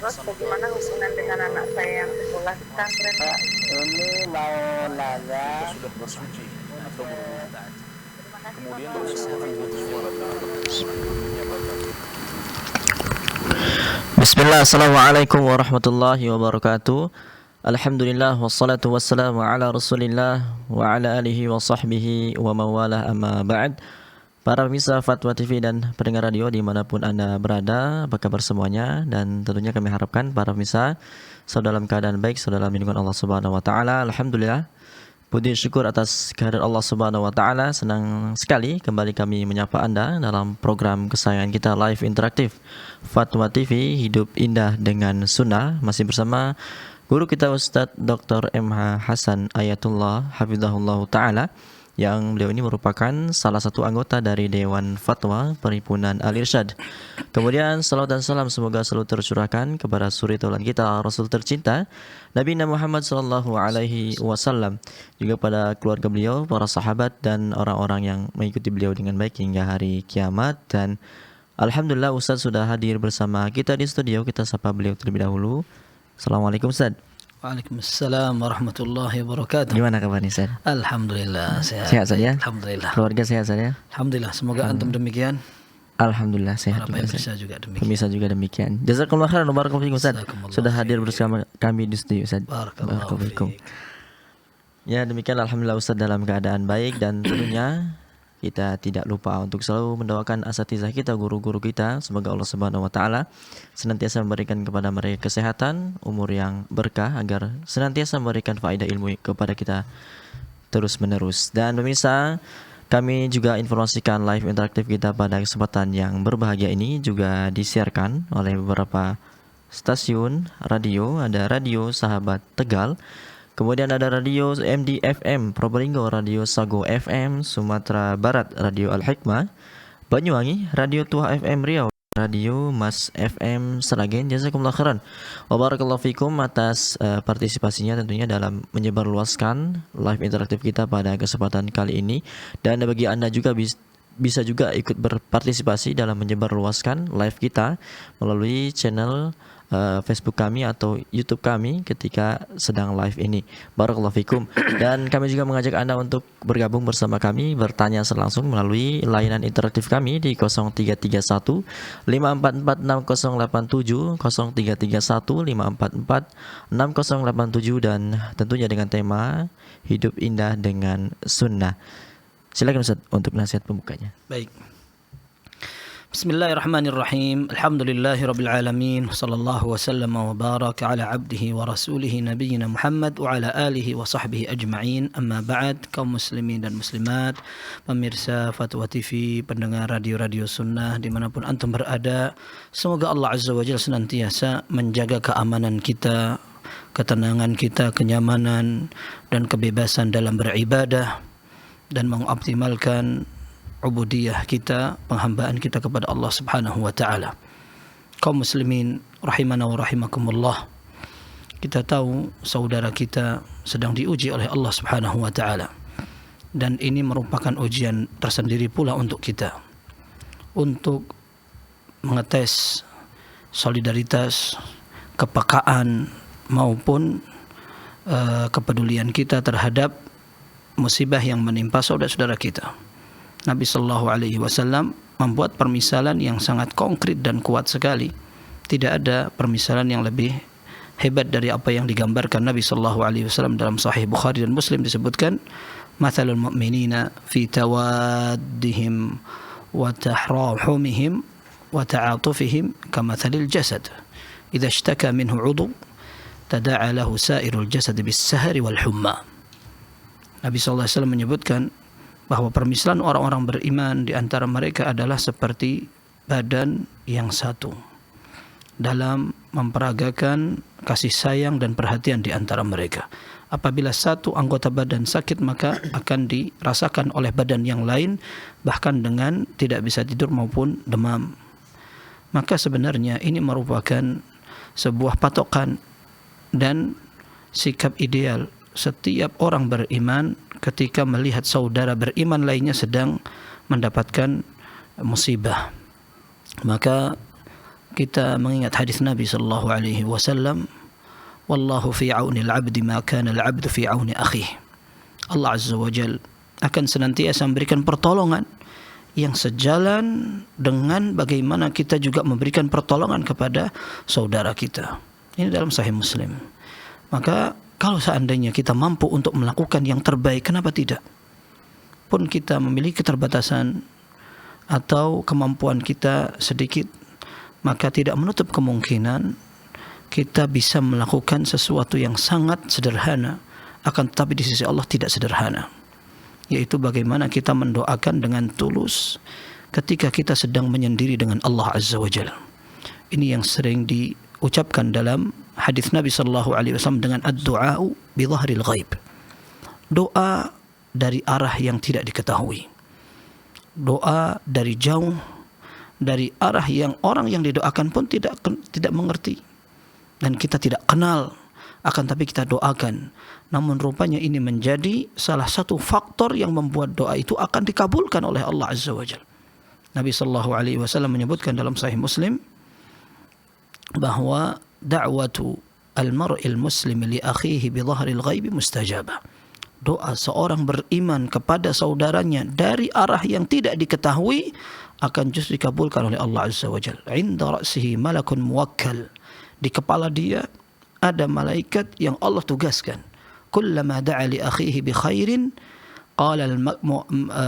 Terus bagaimana hubungan dengan anak saya yang sekolah di pesantren? Pak, ini mau nanya. Sudah bersuci atau berwudu. Terima kasih Kemudian Bapak. Bismillah, assalamualaikum warahmatullahi wabarakatuh. Alhamdulillah, wassalatu wassalamu ala rasulillah wa ala alihi wa sahbihi wa mawalah amma ba'd. Para pemirsa Fatwa TV dan pendengar radio dimanapun Anda berada, apa kabar semuanya? Dan tentunya kami harapkan para pemirsa selalu dalam keadaan baik, selalu dalam lindungan Allah Subhanahu wa taala. Alhamdulillah. Puji syukur atas kehadirat Allah Subhanahu wa taala. Senang sekali kembali kami menyapa Anda dalam program kesayangan kita live interaktif Fatwa TV, hidup indah dengan sunnah. Masih bersama guru kita Ustadz Dr. MH Hasan Ayatullah Hafizahullah taala, yang beliau ini merupakan salah satu anggota dari Dewan Fatwa Perhimpunan Al-Irsyad. Kemudian salawat dan salam semoga selalu tercurahkan kepada suri taulan kita, Rasul tercinta Nabi Muhammad sallallahu alaihi wasallam, juga pada keluarga beliau, para sahabat dan orang-orang yang mengikuti beliau dengan baik hingga hari kiamat. Dan alhamdulillah Ustaz sudah hadir bersama kita di studio. Kita sapa beliau terlebih dahulu. Assalamualaikum Ustaz. Waalaikumsalam warahmatullahi wabarakatuh. Gimana kabarnya Ustaz? Alhamdulillah sehat. Sehat saja? Alhamdulillah. Keluarga sehat saja? Alhamdulillah. Semoga antum demikian. Alhamdulillah sehat. Para pemirsa juga demikian. Pemirsa juga demikian. Jazakumullah khairan wa barakallahu fikum Ustaz. Jazakumullah Sudah hadir khairan. bersama kami di studio Ustaz. Barakallahu fikum. fiik. Ya, demikian alhamdulillah Ustaz dalam keadaan baik, dan tentunya kita tidak lupa untuk selalu mendoakan asatizah kita, guru-guru kita. Semoga Allah Subhanahu wa taala senantiasa memberikan kepada mereka kesehatan, umur yang berkah, agar senantiasa memberikan faedah ilmu kepada kita terus-menerus. Dan pemirsa, kami juga informasikan live interaktif kita pada kesempatan yang berbahagia ini juga disiarkan oleh beberapa stasiun radio. Ada Radio Sahabat Tegal, kemudian ada Radio MDFM Probolinggo, Radio Sago FM Sumatera Barat, Radio Al-Hikmah Banyuwangi, Radio Tua FM Riau, Radio Mas FM Seragen. Jazakumullah khairan wa barakallahu fikum atas partisipasinya tentunya dalam menyebarluaskan live interaktif kita pada kesempatan kali ini. Dan bagi Anda juga bisa juga ikut berpartisipasi dalam menyebarluaskan live kita melalui channel Facebook kami atau YouTube kami ketika sedang live ini. Barakallahu fikum. Dan kami juga mengajak Anda untuk bergabung bersama kami, bertanya langsung melalui layanan interaktif kami di 0331 544 6087, 0331 544 6087, dan tentunya dengan tema hidup indah dengan sunnah. Silakan Ustaz untuk nasihat pembukanya. Baik. Bismillahirrahmanirrahim. Alhamdulillahirabbil alamin. Sallallahu wasallam wa baraka ala abdihi wa rasulih nabiyina Muhammad wa ala alihi wa sahbihi ajma'in. Amma ba'd, kaum muslimin dan muslimat, pemirsa Fatwa TV, pendengar radio-radio sunnah dimanapun antum berada, semoga Allah Azza wa Jalla senantiasa menjaga keamanan kita, ketenangan kita, kenyamanan dan kebebasan dalam beribadah, dan mengoptimalkan ubudiyah kita, penghambaan kita kepada Allah Subhanahu wa taala. Kaum muslimin rahimana wa rahimakumullah, kita tahu saudara kita sedang diuji oleh Allah Subhanahu wa taala, dan ini merupakan ujian tersendiri pula untuk kita, untuk mengetes solidaritas, kepekaan maupun kepedulian kita terhadap musibah yang menimpa saudara-saudara kita. Nabi Sallallahu Alaihi Wasallam membuat permisalan yang sangat konkret dan kuat sekali. Tidak ada permisalan yang lebih hebat dari apa yang digambarkan Nabi Sallallahu Alaihi Wasallam dalam Sahih Bukhari dan Muslim. Disebutkan, "Mathalul mu'minina fi tawaddihim wa tahrahumihim wa ta'atufihim kamathalil jasad. Idza ishtaka minhu 'udhu tada'a lahu sa'irul jasad bis-sahari wal humma." Nabi Sallallahu Alaihi Wasallam menyebutkan bahwa permisalan orang-orang beriman di antara mereka adalah seperti badan yang satu dalam memperagakan kasih sayang dan perhatian di antara mereka. Apabila satu anggota badan sakit, maka akan dirasakan oleh badan yang lain, bahkan dengan tidak bisa tidur maupun demam. Maka sebenarnya ini merupakan sebuah patokan dan sikap ideal setiap orang beriman ketika melihat saudara beriman lainnya sedang mendapatkan musibah. Maka kita mengingat hadis Nabi sallallahu alaihi wasallam, wallahu fi auni al-'abdi ma kana al-'abdu fi auni akhih. Allah Azza wa Jalla akan senantiasa memberikan pertolongan yang sejalan dengan bagaimana kita juga memberikan pertolongan kepada saudara kita. Ini dalam Sahih Muslim. Maka kalau seandainya kita mampu untuk melakukan yang terbaik, kenapa tidak? Pun kita memiliki keterbatasan atau kemampuan kita sedikit, maka tidak menutup kemungkinan kita bisa melakukan sesuatu yang sangat sederhana, akan tetapi di sisi Allah tidak sederhana, yaitu bagaimana kita mendoakan dengan tulus ketika kita sedang menyendiri dengan Allah Azza wa Jalla. Ini yang sering diucapkan dalam hadis Nabi sallallahu alaihi wasallam dengan ad-du'a'u bi dhahril ghaib. Doa dari arah yang tidak diketahui. Doa dari jauh, dari arah yang orang yang didoakan pun tidak mengerti dan kita tidak kenal, akan tapi kita doakan. Namun rupanya ini menjadi salah satu faktor yang membuat doa itu akan dikabulkan oleh Allah Azza wa Jalla. Nabi sallallahu alaihi wasallam menyebutkan dalam Sahih Muslim bahwa da'watu al-mar'il muslimi li akhihi bi dhahril ghaibi mustajabah. Doa seorang beriman kepada saudaranya dari arah yang tidak diketahui akan justru dikabulkan oleh Allah Azza wa Jalla. 'Inda ra'sihi malakun muwakkal. Di kepala dia ada malaikat yang Allah tugaskan. Kullama da'a li akhihi bi khairin qala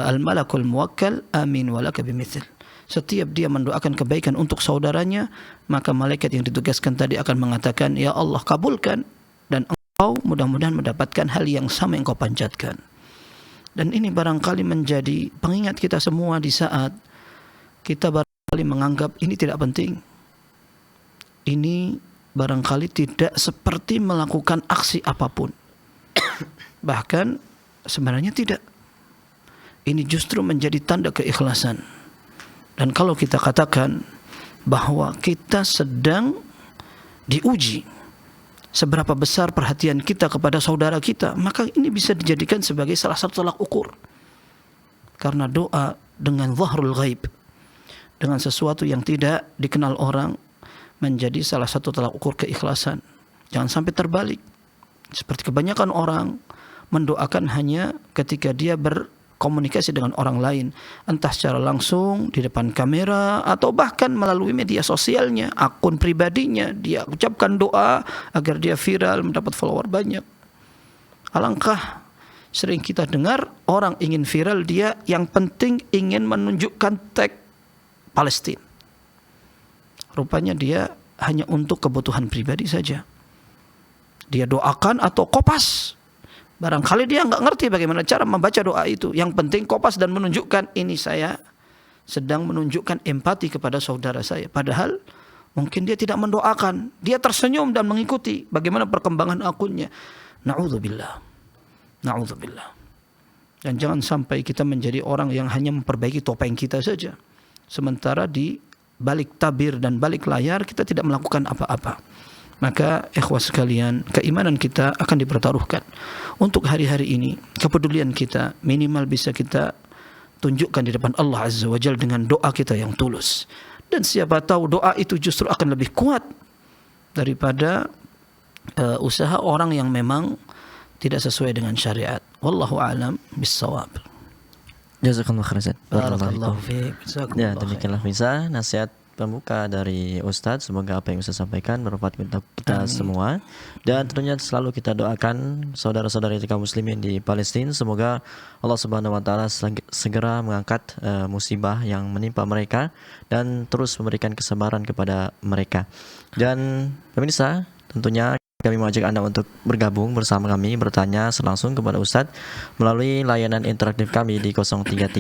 al-malakul muwakkal amin wa laka bimithil. Setiap dia mendoakan kebaikan untuk saudaranya, maka malaikat yang ditugaskan tadi akan mengatakan, ya Allah kabulkan, dan engkau mudah-mudahan mendapatkan hal yang sama yang kau panjatkan. Dan ini barangkali menjadi pengingat kita semua di saat kita barangkali menganggap ini tidak penting. Ini barangkali tidak seperti melakukan aksi apapun. Bahkan sebenarnya tidak. Ini justru menjadi tanda keikhlasan. Dan kalau kita katakan bahwa kita sedang diuji seberapa besar perhatian kita kepada saudara kita, maka ini bisa dijadikan sebagai salah satu tolak ukur. Karena doa dengan dhahrul ghaib, dengan sesuatu yang tidak dikenal orang, menjadi salah satu tolak ukur keikhlasan. Jangan sampai terbalik. Seperti kebanyakan orang mendoakan hanya ketika dia berkomunikasi dengan orang lain, entah secara langsung di depan kamera atau bahkan melalui media sosialnya, akun pribadinya, dia ucapkan doa agar dia viral, mendapat follower banyak. Alangkah sering kita dengar orang ingin viral, dia yang penting ingin menunjukkan tag Palestina. Rupanya dia hanya untuk kebutuhan pribadi saja. Dia doakan atau kopas. Barangkali dia nggak ngerti bagaimana cara membaca doa itu. Yang penting kopas dan menunjukkan ini saya sedang menunjukkan empati kepada saudara saya. Padahal mungkin dia tidak mendoakan. Dia tersenyum dan mengikuti bagaimana perkembangan akunnya. Na'udzubillah. Na'udzubillah. Dan jangan sampai kita menjadi orang yang hanya memperbaiki topeng kita saja. Sementara di balik tabir dan balik layar kita tidak melakukan apa-apa. Maka ikhwah sekalian, keimanan kita akan dipertaruhkan. Untuk hari-hari ini, kepedulian kita minimal bisa kita tunjukkan di depan Allah Azza wa Jalla dengan doa kita yang tulus. Dan siapa tahu doa itu justru akan lebih kuat daripada usaha orang yang memang tidak sesuai dengan syariat. Wallahu a'lam bissawab. Jazakallahu khairan. Barakallahu fiik. Ya, demikianlah bisa nasihat pembuka dari Ustadz. Semoga apa yang saya sampaikan bermanfaat untuk kita semua. Dan tentunya selalu kita doakan saudara-saudari kaum muslimin di Palestina. Semoga Allah Subhanahu wa taala segera mengangkat musibah yang menimpa mereka dan terus memberikan kesabaran kepada mereka. Dan pemirsa, tentunya kami mengajak Anda untuk bergabung bersama kami, bertanya langsung kepada Ustadz melalui layanan interaktif kami di 0331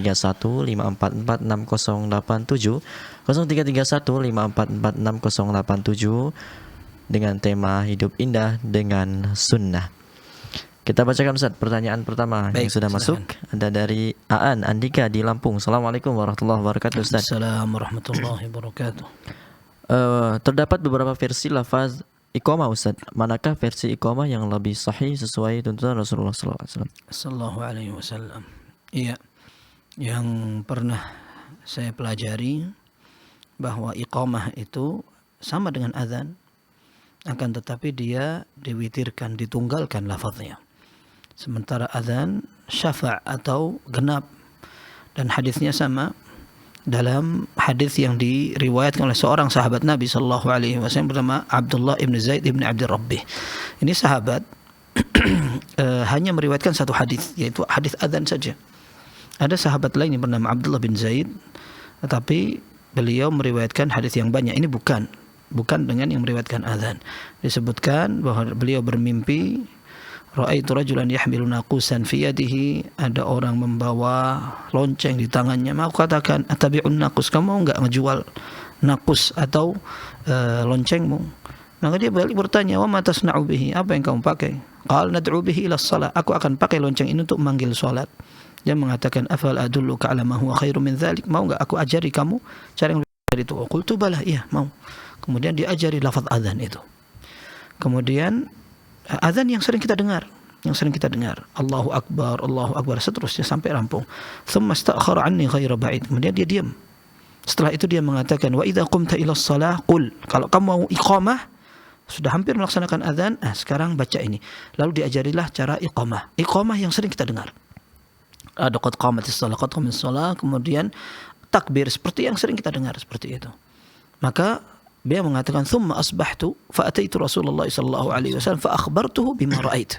544 6087, 0331 544 6087 dengan tema Hidup Indah dengan Sunnah. Kita bacakan Ustadz pertanyaan pertama. Baik, yang sudah masuk. Ada dari Aan Andika di Lampung. Assalamualaikum warahmatullahi wabarakatuh Ustadz. Assalamualaikum warahmatullahi wabarakatuh. Terdapat beberapa versi lafaz Iqamah Ustaz, manakah versi iqamah yang lebih sahih sesuai tuntunan Rasulullah sallallahu alaihi wasallam? Iya, yang pernah saya pelajari bahwa iqamah itu sama dengan azan, akan tetapi dia diwitirkan, ditunggalkan lafaznya. Sementara azan syafa' atau genap, dan hadisnya sama dalam hadis yang diriwayatkan oleh seorang sahabat Nabi sallallahu alaihi wasallam bernama Abdullah ibn Zaid ibn Abdir Rabbih. Ini sahabat hanya meriwayatkan satu hadis, yaitu hadis azan saja. Ada sahabat lain yang bernama Abdullah bin Zaid, tetapi beliau meriwayatkan hadis yang banyak. Ini bukan dengan yang meriwayatkan azan. Disebutkan bahwa beliau bermimpi, ra'aitu rajulan yahmilu naqusan fi yadihi, ada orang membawa lonceng di tangannya. Aku katakan, atabi'un naqus, kamu mau enggak ngejual naqus atau loncengmu? Maka dia balik bertanya, wa ma tasna'u bihi, apa yang kamu pakai? Qala nad'u bihi ila shalah, aku akan pakai lonceng ini untuk memanggil salat. Dia mengatakan, afal adulluka ala ma huwa khairu min dzalik, mau enggak aku ajari kamu cara yang lebih dari itu? Qultu bala, iya mau. Kemudian diajari lafaz azan itu. Kemudian azan yang sering kita dengar, Allahu Akbar, seterusnya sampai rampung. Tsumma ista'khara anni ghaira ba'id, kemudian dia diam. Setelah itu dia mengatakan, wa idza qumta ila shalah qul, kalau kamu mau iqamah, sudah hampir melaksanakan azan, sekarang baca ini. Lalu diajarilah cara iqamah yang sering kita dengar. Ada qad qamatis shalah, kemudian takbir seperti yang sering kita dengar seperti itu. Maka dia mengatakan, thumma asbahtu fa ataitu Rasulullah sallallahu alaihi wasallam fa akhbartuhu bima ra'ait.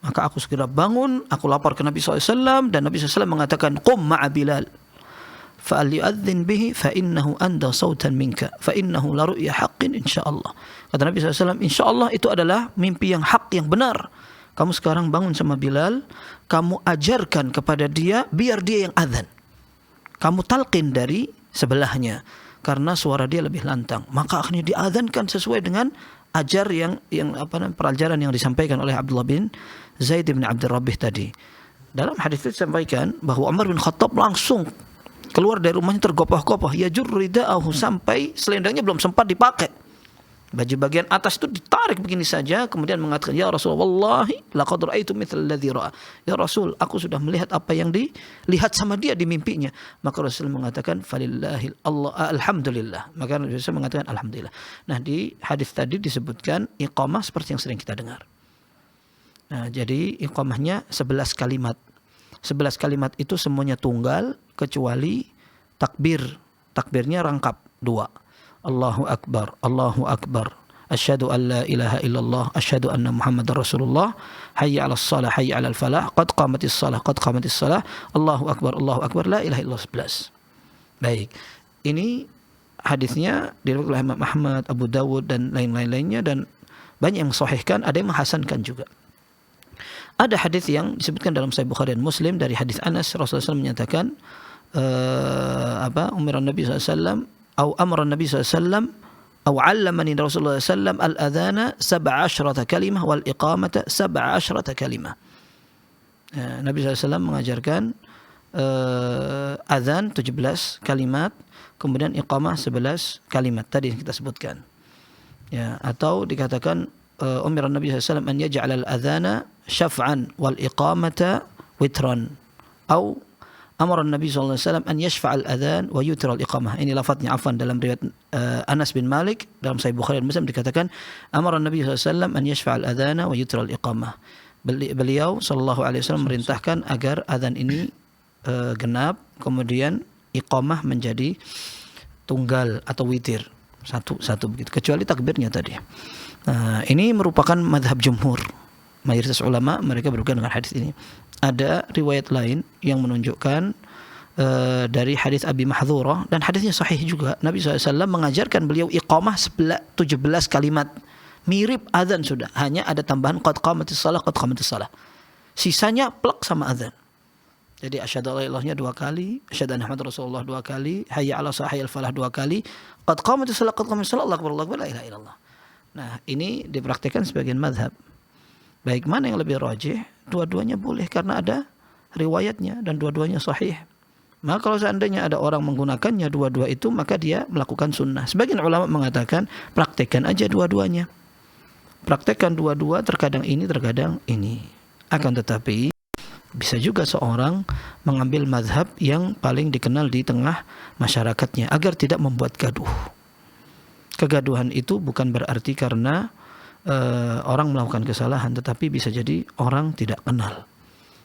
Maka aku segera bangun, aku lapor ke Nabi SAW, dan Nabi SAW mengatakan, qum ma'a Bilal fa liyu'adzin bihi fa innahu anda sautan minka fa innahu la ru'ya haqqin insyaallah. Kata Nabi SAW, insyaallah itu adalah mimpi yang hak, yang benar. Kamu sekarang bangun sama Bilal, kamu ajarkan kepada dia biar dia yang azan. Kamu talqin dari sebelahnya, karena suara dia lebih lantang. Maka akhirnya diazankan sesuai dengan pelajaran yang disampaikan oleh Abdullah bin Zaid bin Abdir Rabbih tadi. Dalam hadis itu disampaikan bahwa Umar bin Khattab langsung keluar dari rumahnya tergopoh-gopoh, yajur rida'ahu, sampai selendangnya belum sempat dipakai. Baju bagian atas itu ditarik begini saja, kemudian mengatakan, ya Rasulullah, wallahi laqad ra'aitu mithla alladhi ra'a. Ya Rasul, aku sudah melihat apa yang dilihat sama dia di mimpinya. Maka Rasul mengatakan, falillahi alhamdulillah. Maka Rasul mengatakan alhamdulillah. Nah, di hadis tadi disebutkan iqamah seperti yang sering kita dengar. Nah, jadi iqamahnya 11 kalimat. 11 kalimat itu semuanya tunggal kecuali takbir. Takbirnya rangkap 2. Allahu Akbar, asyhadu an la ilaha illallah, asyhadu anna Muhammadar Rasulullah, hayya 'alas shalah, hayya 'alal falah, qad qamatis shalah, Allahu Akbar, la ilaha illallah 11. Baik. Ini hadisnya diriwayatkan oleh Imam Ahmad, Abu Dawud dan lain-lainnya, dan banyak yang mensahihkan, ada yang menghasankan juga. Ada hadis yang disebutkan dalam Sahih Bukhari dan Muslim dari hadis Anas, Rasulullah SAW menyatakan umiran Nabi SAW amara Nabi SAW atau 'allamani Rasulullah SAW al-adhana 17 kalimah wal iqamata 17 kalimah. Nabi SAW mengajarkan azan 17 kalimat, kemudian iqamah 11 kalimat tadi yang kita sebutkan. Ya, atau dikatakan umira Nabi SAW an yaj'al al-adhana syaf'an wal iqamata witran, atau amara Nabi SAW an yashfa' al-adhan wa yutra al-iqamah. Ini lafadznya dalam riwayat Anas bin Malik dalam Sahih Bukhari dan Muslim dikatakan amara Nabi SAW an yashfa' al-adhana wa yutra al-iqamah. Beliau sallallahu alaihi wasallam merintahkan agar azan ini genap, kemudian iqamah menjadi tunggal atau witir, satu begitu, kecuali takbirnya tadi. Nah, ini merupakan madhab jumhur mayoritas ulama, mereka berpegang dengan hadis ini. Ada riwayat lain yang menunjukkan dari hadis Abi Mahdhurah, dan hadisnya sahih juga. Nabi SAW mengajarkan beliau iqamah 17 kalimat, mirip azan sudah, hanya ada tambahan qad qamatis shalah, sisanya plek sama azan. Jadi asyhadu alla ilaha illallah 2 kali, asyhadu anna Muhammadar Rasulullah 2 kali, hayya 'alas shalah, hayya 'alal falah 2 kali, qad qamatis shalah, Allahu akbar, la ilaha illallah. Nah, ini dipraktikkan sebagian mazhab. Baik mana yang lebih rajih? Dua-duanya boleh karena ada riwayatnya dan dua-duanya sahih. Maka kalau seandainya ada orang menggunakannya dua-dua itu, maka dia melakukan sunnah. Sebagian ulama mengatakan praktekkan aja dua-duanya. Praktekkan dua-dua, terkadang ini, terkadang ini. Akan tetapi bisa juga seorang mengambil mazhab yang paling dikenal di tengah masyarakatnya agar tidak membuat gaduh. kegaduhan itu bukan berarti karena orang melakukan kesalahan, tetapi bisa jadi orang tidak kenal,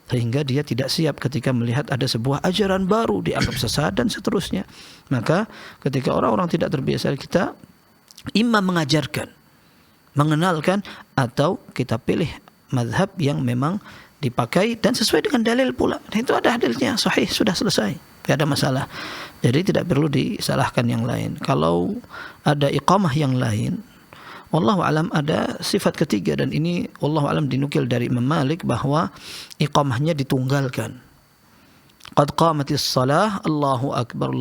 sehingga dia tidak siap ketika melihat ada sebuah ajaran baru dianggap sesat dan seterusnya. Maka ketika orang-orang tidak terbiasa, kita imam mengajarkan, mengenalkan, atau kita pilih mazhab yang memang dipakai dan sesuai dengan dalil pula. Dan itu ada dalilnya, sahih, sudah selesai, tidak ada masalah. Jadi tidak perlu disalahkan yang lain. Kalau ada iqamah yang lain, wallahu alam, ada sifat ketiga, dan ini wallahu alam dinukil dari Imam Malik bahwa iqamahnya ditunggalkan. Qad qamatis shalah, Allahu akbar,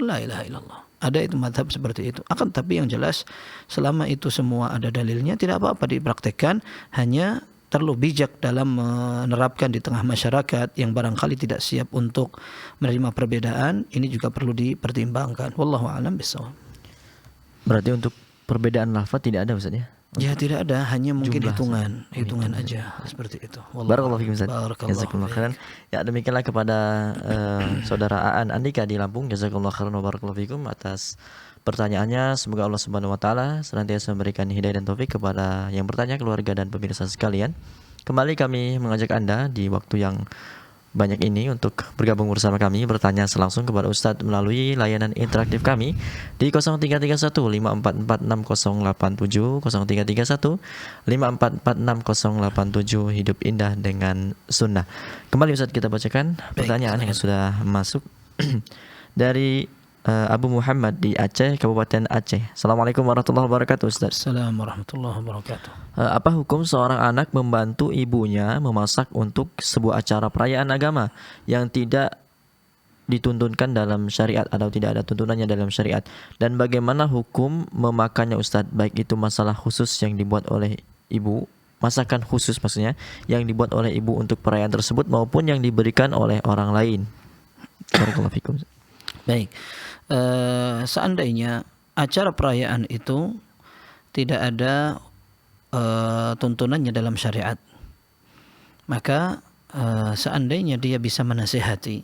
la ilaha illallah. Ada itu mazhab seperti itu. Akan tapi yang jelas, selama itu semua ada dalilnya, tidak apa-apa dipraktekkan. Hanya perlu bijak dalam menerapkan di tengah masyarakat yang barangkali tidak siap untuk menerima perbedaan. Ini juga perlu dipertimbangkan. Wallahu a'lam bishawab. Berarti untuk perbedaan lafaz tidak ada Ustaz ya? Ya tidak ada, hanya mungkin Jumlah hitungan aja seperti itu. Barakallahu fikum Ustaz. Barakallahu Jazakumullah khairan. Ya, demikianlah kepada saudara Aan Andika di Lampung. Jazakumullah khairan wa barakallahu fikum atas pertanyaannya. Semoga Allah Subhanahu wa taala senantiasa memberikan hidayah dan taufik kepada yang bertanya, keluarga dan pemirsa sekalian. Kembali kami mengajak Anda di waktu yang banyak ini untuk bergabung bersama kami, bertanya langsung kepada Ustadz melalui layanan interaktif kami di 0331 544 6087, 0331 544 6087. Hidup indah dengan sunnah. Kembali Ustadz, kita bacakan pertanyaan yang sudah masuk dari Abu Muhammad di Aceh, Kabupaten Aceh. Assalamualaikum warahmatullahi wabarakatuh Ustaz. Assalamualaikum warahmatullahi wabarakatuh. Apa hukum seorang anak membantu ibunya memasak untuk sebuah acara perayaan agama yang tidak dituntunkan dalam syariat atau tidak ada tuntunannya dalam syariat? Dan bagaimana hukum memakannya Ustaz? Baik itu masalah khusus yang dibuat oleh ibu, masakan khusus maksudnya yang dibuat oleh ibu untuk perayaan tersebut, maupun yang diberikan oleh orang lain. Barakallahu fikum. Baik. Seandainya acara perayaan itu tidak ada tuntunannya dalam syariat, maka seandainya dia bisa menasihati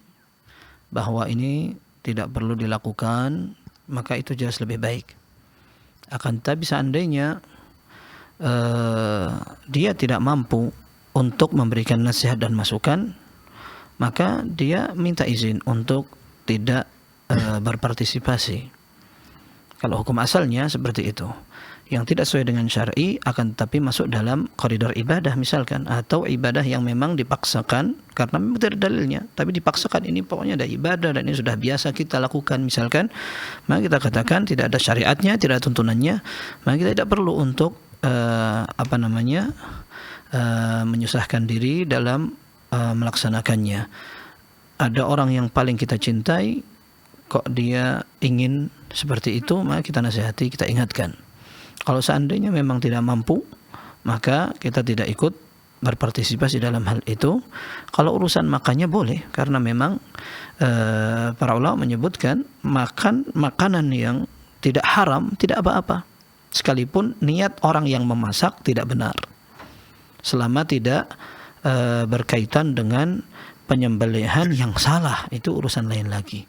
bahwa ini tidak perlu dilakukan, maka itu jelas lebih baik. Akan tetapi seandainya dia tidak mampu untuk memberikan nasihat dan masukan, maka dia minta izin untuk tidak berpartisipasi. Kalau hukum asalnya seperti itu, yang tidak sesuai dengan syar'i akan tetapi masuk dalam koridor ibadah misalkan, atau ibadah yang memang dipaksakan karena memang tidak ada dalilnya, tapi dipaksakan, ini pokoknya ada ibadah dan ini sudah biasa kita lakukan misalkan, maka kita katakan tidak ada syariatnya, tidak ada tuntunannya, maka kita tidak perlu untuk menyusahkan diri dalam melaksanakannya. Ada orang yang paling kita cintai, kok dia ingin seperti itu, maka kita nasihati, kita ingatkan. Kalau seandainya memang tidak mampu, maka kita tidak ikut berpartisipasi dalam hal itu. Kalau urusan makannya boleh, karena memang para ulama menyebutkan makan makanan yang tidak haram tidak apa-apa, sekalipun niat orang yang memasak tidak benar, selama tidak berkaitan dengan penyembelihan yang salah, itu urusan lain lagi.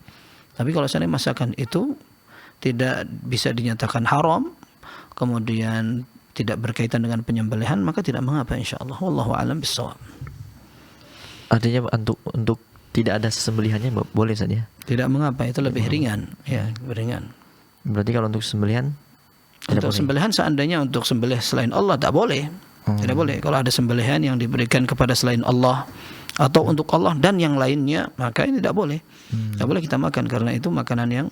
Tapi kalau seandainya masakan itu tidak bisa dinyatakan haram, kemudian tidak berkaitan dengan penyembelihan, maka tidak mengapa insyaallah. Wallahu a'lam bishawab. Artinya untuk tidak ada sesembelihannya boleh saja. Tidak mengapa, itu lebih ringan, ya, ringan. Berarti kalau untuk sembelihan untuk sembelihan, seandainya untuk sembelih selain Allah tak boleh. Tidak boleh. Kalau ada sembelihan yang diberikan kepada selain Allah atau untuk Allah dan yang lainnya, maka ini tidak boleh. Tidak boleh kita makan, karena itu makanan yang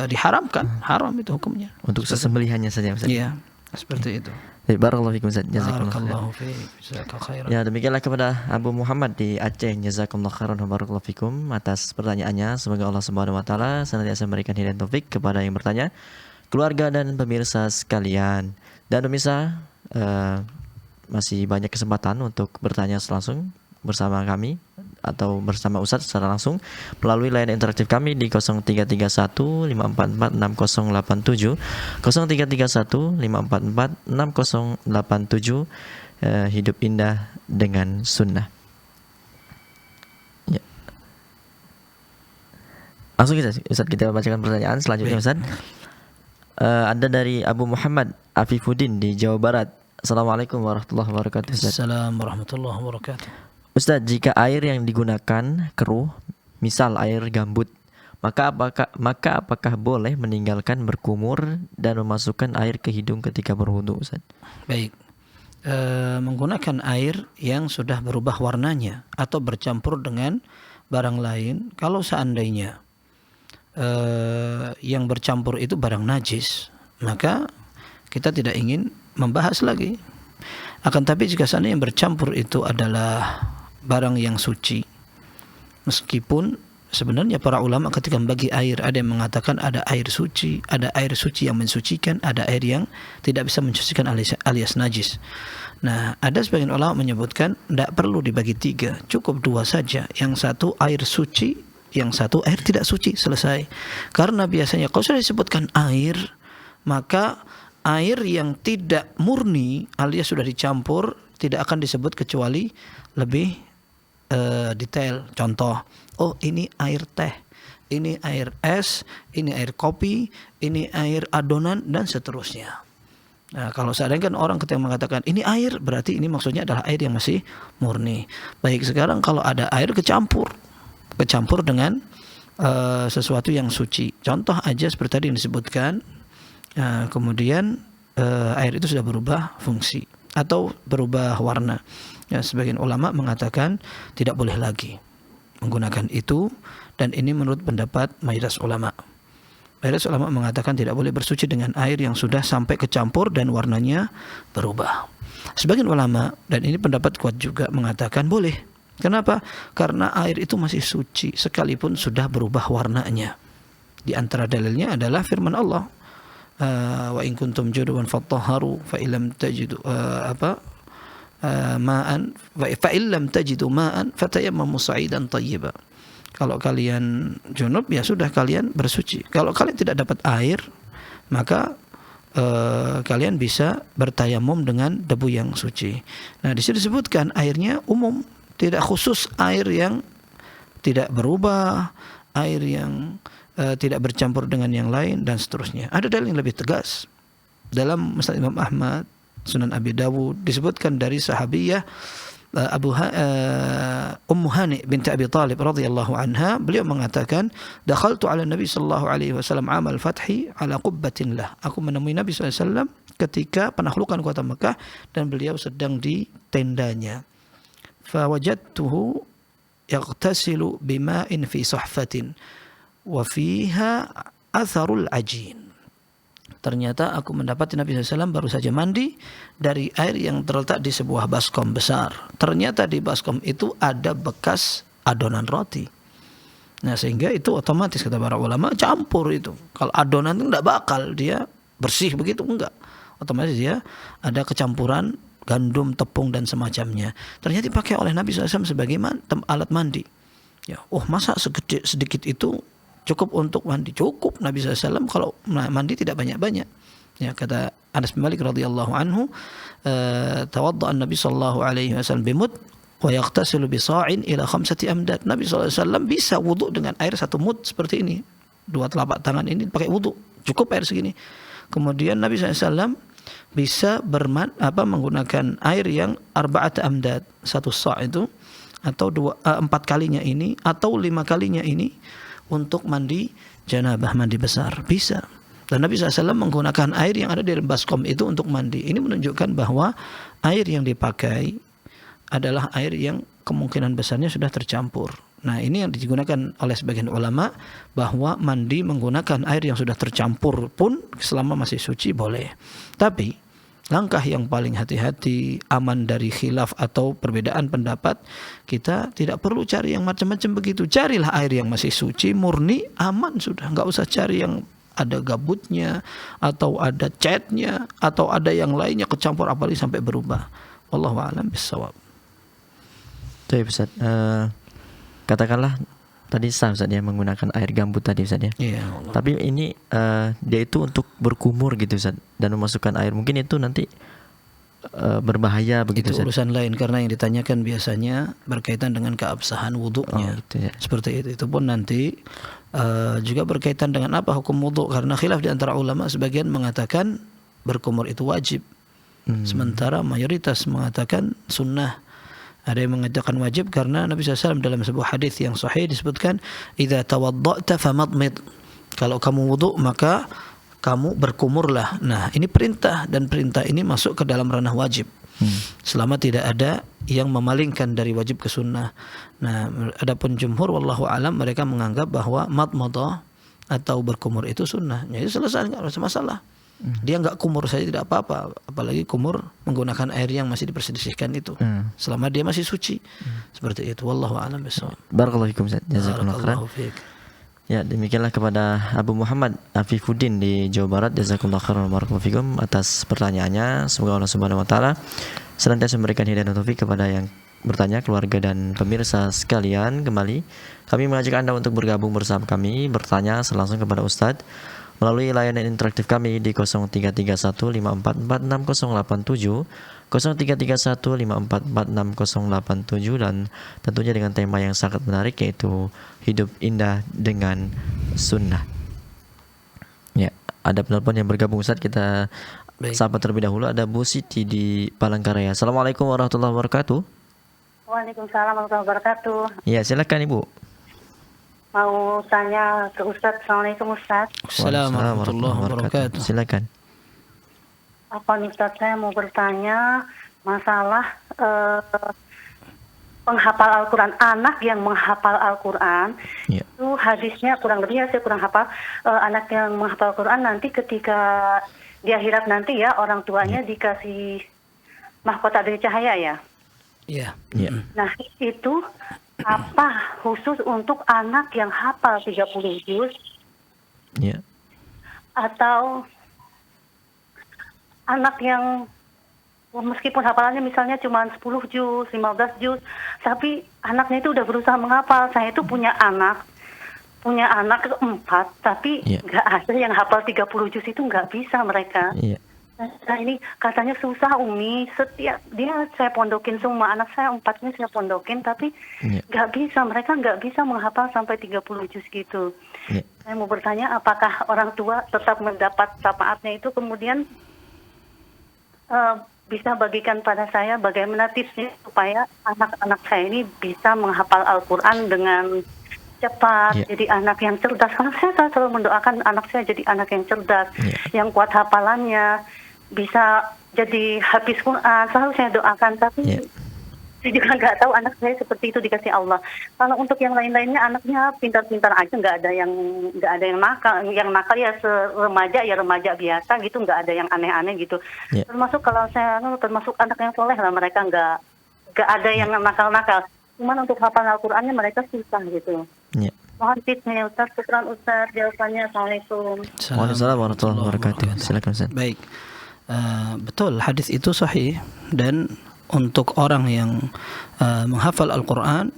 diharamkan, haram itu hukumnya. Untuk sesembelihannya saja Ustaz. Iya, seperti itu. Barakallahu fikum Ustaz. Barakallahu fiik. Jazakallahu khairan. Ya, demikianlah kepada Abu Muhammad di Aceh. Jazakumullah khairan wa barakallahu fikum atas pertanyaannya. Semoga Allah Subhanahu wa taala senantiasa memberikan hidayah dan taufik kepada yang bertanya, keluarga dan pemirsa sekalian. Dan pemirsa, masih banyak kesempatan untuk bertanya langsung bersama kami atau bersama Ustadz secara langsung melalui layanan interaktif kami di 0331 544 6087, 0331 544 6087. Hidup indah dengan sunnah. Ya. Langsung Ustadz kita bacakan pertanyaan selanjutnya Ustadz. Ada dari Abu Muhammad Afifuddin di Jawa Barat. Assalamualaikum warahmatullahi wabarakatuh, Ustaz. Assalamualaikum warahmatullahi wabarakatuh. Ustaz, jika air yang digunakan keruh, misal air gambut, maka apakah boleh meninggalkan berkumur dan memasukkan air ke hidung ketika berwudu, Ustaz? Baik. Menggunakan air yang sudah berubah warnanya atau bercampur dengan barang lain, kalau seandainya yang bercampur itu barang najis, maka kita tidak ingin membahas lagi. Akan tapi jika seandainya yang bercampur itu adalah barang yang suci, meskipun sebenarnya para ulama ketika membagi air, ada yang mengatakan ada air suci yang mensucikan, ada air yang tidak bisa mensucikan alias najis. Nah, ada sebagian ulama menyebutkan tidak perlu dibagi 3, cukup 2 saja. Yang satu air suci, yang satu air tidak suci, selesai. Karena biasanya kalau sudah disebutkan air, maka air yang tidak murni alias sudah dicampur tidak akan disebut kecuali lebih detail. Contoh, oh ini air teh, ini air es, ini air kopi, ini air adonan, dan seterusnya. Nah, kalau seandainya kan orang ketika mengatakan ini air, berarti ini maksudnya adalah air yang masih murni. Baik, sekarang kalau ada air kecampur dengan sesuatu yang suci, contoh aja seperti tadi yang disebutkan, kemudian air itu sudah berubah fungsi atau berubah warna, ya, sebagian ulama mengatakan tidak boleh lagi menggunakan itu, dan ini menurut pendapat mayoritas ulama. Mayoritas ulama mengatakan tidak boleh bersuci dengan air yang sudah sampai kecampur dan warnanya berubah. Sebagian ulama, dan ini pendapat kuat juga, mengatakan boleh. Kenapa? Karena air itu masih suci sekalipun sudah berubah warnanya. Di antara dalilnya adalah firman Allah, wa in kuntum junuban fattahharu fa illam tajidu ma'an fa illam tajidu ma'an fatayammamu sa'idan thayyiba. Kalau kalian junub, ya sudah, kalian bersuci. Kalau kalian tidak dapat air, maka kalian bisa bertayamum dengan debu yang suci. Nah, di sini disebutkan airnya umum, tidak khusus air yang tidak berubah, air yang tidak bercampur dengan yang lain, dan seterusnya. Ada dalil yang lebih tegas. Dalam Musnad Imam Ahmad, Sunan Abi Dawud, disebutkan dari sahabiyah Ummu Hani binti Abi Talib radhiyallahu anha, beliau mengatakan, dakhaltu ala Nabi sallallahu alaihi wasallam amal fathi ala qubbatin lah. Aku menemui Nabi sallallahu alaihi wasallam ketika penaklukan kota Mekah dan beliau sedang di tendanya. Fa wajadtuhu yaghtasilu bima'in fi sahfatin wa fiha atharul ajin. Ternyata aku mendapati Nabi SAW baru saja mandi dari air yang terletak di sebuah baskom besar. Ternyata di baskom itu ada bekas adonan roti. Nah, sehingga itu otomatis, kata para ulama, campur itu. Kalau adonan itu tidak bakal dia bersih begitu, enggak. Otomatis dia ada kecampuran gandum, tepung, dan semacamnya. Ternyata dipakai oleh Nabi SAW sebagai alat mandi. Ya, masa sedikit itu cukup untuk mandi? Cukup. Nabi SAW kalau mandi tidak banyak-banyak. Ya, kata Anas bin Malik radhiyallahu anhu, tawadda an-Nabi sallallahu alaihi wasallam bimud wa yaghtasilu bi sa'in ila 5 amdad. Nabi SAW bisa wudu dengan air 1 mud seperti ini. 2 telapak tangan ini pakai wudu. Cukup air segini. Kemudian Nabi SAW bisa menggunakan air yang 4 amdad, 1 sa' itu, atau 4 kalinya ini, atau 5 kalinya ini, untuk mandi janabah, mandi besar, bisa. Dan Nabi SAW menggunakan air yang ada di baskom itu untuk mandi. Ini menunjukkan bahwa air yang dipakai adalah air yang kemungkinan besarnya sudah tercampur. Nah, ini yang digunakan oleh sebagian ulama, bahwa mandi menggunakan air yang sudah tercampur pun selama masih suci boleh. Tapi langkah yang paling hati-hati, aman dari khilaf atau perbedaan pendapat, kita tidak perlu cari yang macam-macam begitu. Carilah air yang masih suci, murni, aman sudah. Enggak usah cari yang ada gabutnya, atau ada catnya, atau ada yang lainnya kecampur, apalagi sampai berubah. Wallahu a'lam bissawab. Baik, Ustaz. Katakanlah tadi sah, Ustaz, ya, menggunakan air gambut tadi, Ustaz, ya. Iya. Tapi ini dia itu untuk berkumur gitu, Ustaz, dan memasukkan air. Mungkin itu nanti berbahaya Itu begitu Ustaz? urusan lain, karena yang ditanyakan biasanya berkaitan dengan keabsahan wudhunya. Gitu ya. Seperti itu. Itu pun nanti juga berkaitan dengan apa hukum wudhu, karena khilaf di antara ulama, sebagian mengatakan berkumur itu wajib. Sementara mayoritas mengatakan sunnah. Ada yang mengatakan wajib karena Nabi SAW dalam sebuah hadis yang sahih disebutkan, "Idza tawadda'ta famadmid." Kalau kamu wudu maka kamu berkumurlah. Nah, ini perintah, dan perintah ini masuk ke dalam ranah wajib. Selama tidak ada yang memalingkan dari wajib ke sunnah. Nah, adapun jumhur wallahu alam, mereka menganggap bahwa madmadah atau berkumur itu sunnah. Jadi selesai, enggak ada masalah. Dia enggak kumur saja tidak apa-apa, apalagi kumur menggunakan air yang masih diperselisihkan itu. Selama dia masih suci. Seperti itu, wallahu a'lam bishawab. Barakallahu fikum Ustaz. Jazakumullah khairan. Barakallahu fiik. Ya, demikianlah kepada Abu Muhammad Afifuddin di Jawa Barat. Jazakumullah khairan barakallahu fikum atas pertanyaannya. Semoga Allah Subhanahu wa taala senantiasa memberikan hidayah dan taufik kepada yang bertanya, keluarga dan pemirsa sekalian. Kembali kami mengajak Anda untuk bergabung bersama kami, bertanya langsung kepada Ustadz melalui layanan interaktif kami di 0331544687, 0331544687, dan tentunya dengan tema yang sangat menarik, yaitu hidup indah dengan sunnah. Ya, ada penelpon yang bergabung Ustadz, kita sapa terlebih dahulu. Ada Bu Siti di Palangkaraya. Assalamualaikum warahmatullahi wabarakatuh. Waalaikumsalam warahmatullahi wabarakatuh. Ya, silakan Ibu. Mau tanya ke Ustadz. Assalamualaikum Ustadz. Assalamualaikum warahmatullahi wabarakatuh. Silakan. Apa nih Ustadz, saya mau bertanya masalah penghafal Al-Quran. Anak yang menghafal Al-Quran, itu hadisnya kurang lebih, saya kurang hafal. Anak yang menghafal Al-Quran nanti ketika di akhirat nanti ya, orang tuanya dikasih mahkota dari cahaya ya. Iya. Nah, itu apa khusus untuk anak yang hafal 30 juz? Ya. Atau anak yang meskipun hafalannya misalnya cuma 10 juz, 15 juz, tapi anaknya itu udah berusaha menghafal. Saya itu punya anak 4, tapi nggak ada yang hafal 30 juz, itu nggak bisa mereka. Nah, ini katanya susah Umi, setiap dia saya pondokin semua, anak saya 4-nya saya pondokin, tapi nggak bisa, mereka nggak bisa menghafal sampai 30 juz gitu. Saya mau bertanya, apakah orang tua tetap mendapat syafaatnya itu, kemudian bisa bagikan pada saya bagaimana tipsnya supaya anak-anak saya ini bisa menghafal Al-Quran dengan cepat, jadi anak yang cerdas. Karena saya selalu mendoakan anak saya jadi anak yang cerdas, yang kuat hafalannya, bisa jadi hafiz Quran, selalu saya doakan. Tapi saya juga nggak tahu anak saya seperti itu dikasih Allah. Kalau untuk yang lain-lainnya, anaknya pintar-pintar aja, nggak ada yang nakal. Yang nakal ya remaja biasa gitu, nggak ada yang aneh-aneh gitu. Termasuk kalau saya termasuk anak yang soleh lah, mereka nggak ada yang nakal-nakal. Cuman untuk hafal Al-Qurannya mereka susah gitu. Mohon tipsnya Ustaz. Syukran Ustaz jawabannya. Assalamualaikum. Waalaikumsalam warahmatullahi wabarakatuh. Silakan Ustaz. Baik. Betul, hadis itu sahih, dan untuk orang yang menghafal Al-Quran,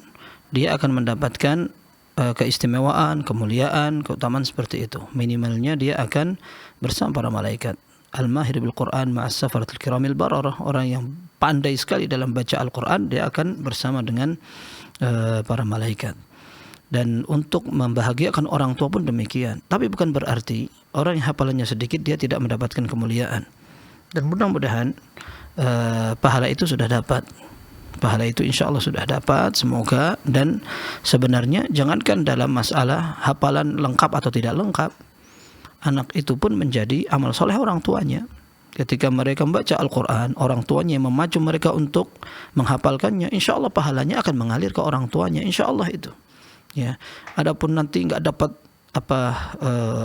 dia akan mendapatkan keistimewaan, kemuliaan, keutamaan seperti itu. Minimalnya dia akan bersama para malaikat. Al-mahir bil Quran ma'as safaratil kiramil bararah. Orang yang pandai sekali dalam baca Al-Quran, dia akan bersama dengan para malaikat. Dan untuk membahagiakan orang tua pun demikian. Tapi bukan berarti orang yang hafalannya sedikit dia tidak mendapatkan kemuliaan. Dan mudah-mudahan pahala itu sudah dapat. Pahala itu insya Allah sudah dapat, semoga. Dan sebenarnya jangankan dalam masalah hafalan lengkap atau tidak lengkap, anak itu pun menjadi amal soleh orang tuanya. Ketika mereka membaca Al-Quran, orang tuanya yang memacu mereka untuk menghafalkannya, insya Allah pahalanya akan mengalir ke orang tuanya, insya Allah itu. Ya, adapun nanti nggak dapat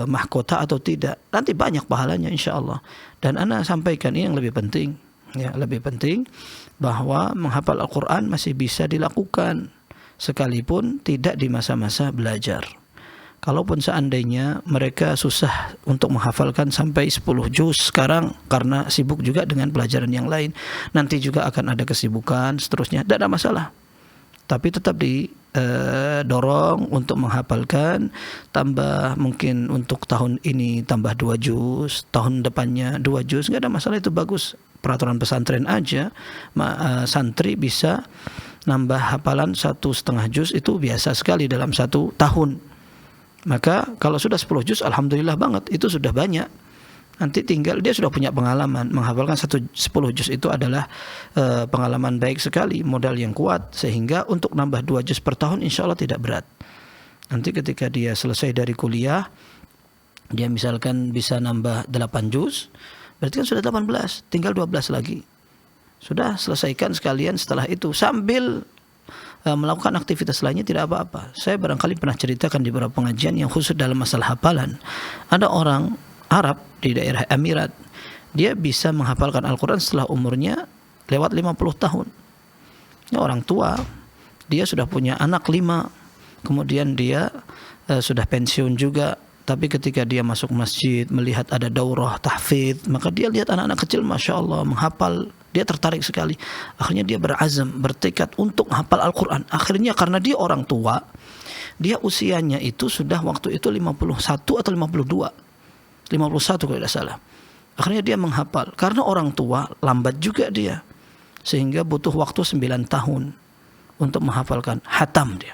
mahkota atau tidak, nanti banyak pahalanya insya Allah. Dan ana sampaikan ini yang lebih penting, ya, lebih penting bahwa menghafal Al-Quran masih bisa dilakukan sekalipun tidak di masa-masa belajar. Kalaupun seandainya mereka susah untuk menghafalkan sampai 10 juz sekarang karena sibuk juga dengan pelajaran yang lain, nanti juga akan ada kesibukan seterusnya, tidak ada masalah. Tapi tetap didorong untuk menghafalkan, tambah mungkin untuk tahun ini tambah 2 juz, tahun depannya 2 juz, nggak ada masalah, itu bagus. peraturan pesantren aja, santri bisa nambah hafalan 1,5 juz itu biasa sekali dalam 1 tahun. Maka kalau sudah 10 juz, alhamdulillah banget, itu sudah banyak. Nanti tinggal dia sudah punya pengalaman. Menghafalkan 10 juz itu adalah pengalaman baik sekali, modal yang kuat, sehingga untuk nambah 2 juz per tahun insya Allah tidak berat. Nanti ketika dia selesai dari kuliah, dia misalkan bisa nambah 8 juz, berarti kan sudah 18, tinggal 12 lagi. Sudah selesaikan sekalian setelah itu sambil melakukan aktivitas lainnya, tidak apa-apa. Saya barangkali pernah ceritakan di beberapa pengajian yang khusus dalam masalah hafalan. Ada orang Arab di daerah Emirat, dia bisa menghafalkan Al-Quran setelah umurnya lewat 50 tahun. Ini orang tua, dia sudah punya anak 5, kemudian dia sudah pensiun juga. Tapi ketika dia masuk masjid, melihat ada daurah tahfidz, maka dia lihat anak-anak kecil, Masya Allah, menghafal. Dia tertarik sekali. Akhirnya dia berazam, bertekad untuk menghafal Al-Quran. Akhirnya karena dia orang tua, dia usianya itu sudah waktu itu 51 atau 52. 51 kalau tidak salah. Akhirnya dia menghafal. Karena orang tua, lambat juga dia. Sehingga butuh waktu 9 tahun untuk menghafalkan. Hatam dia.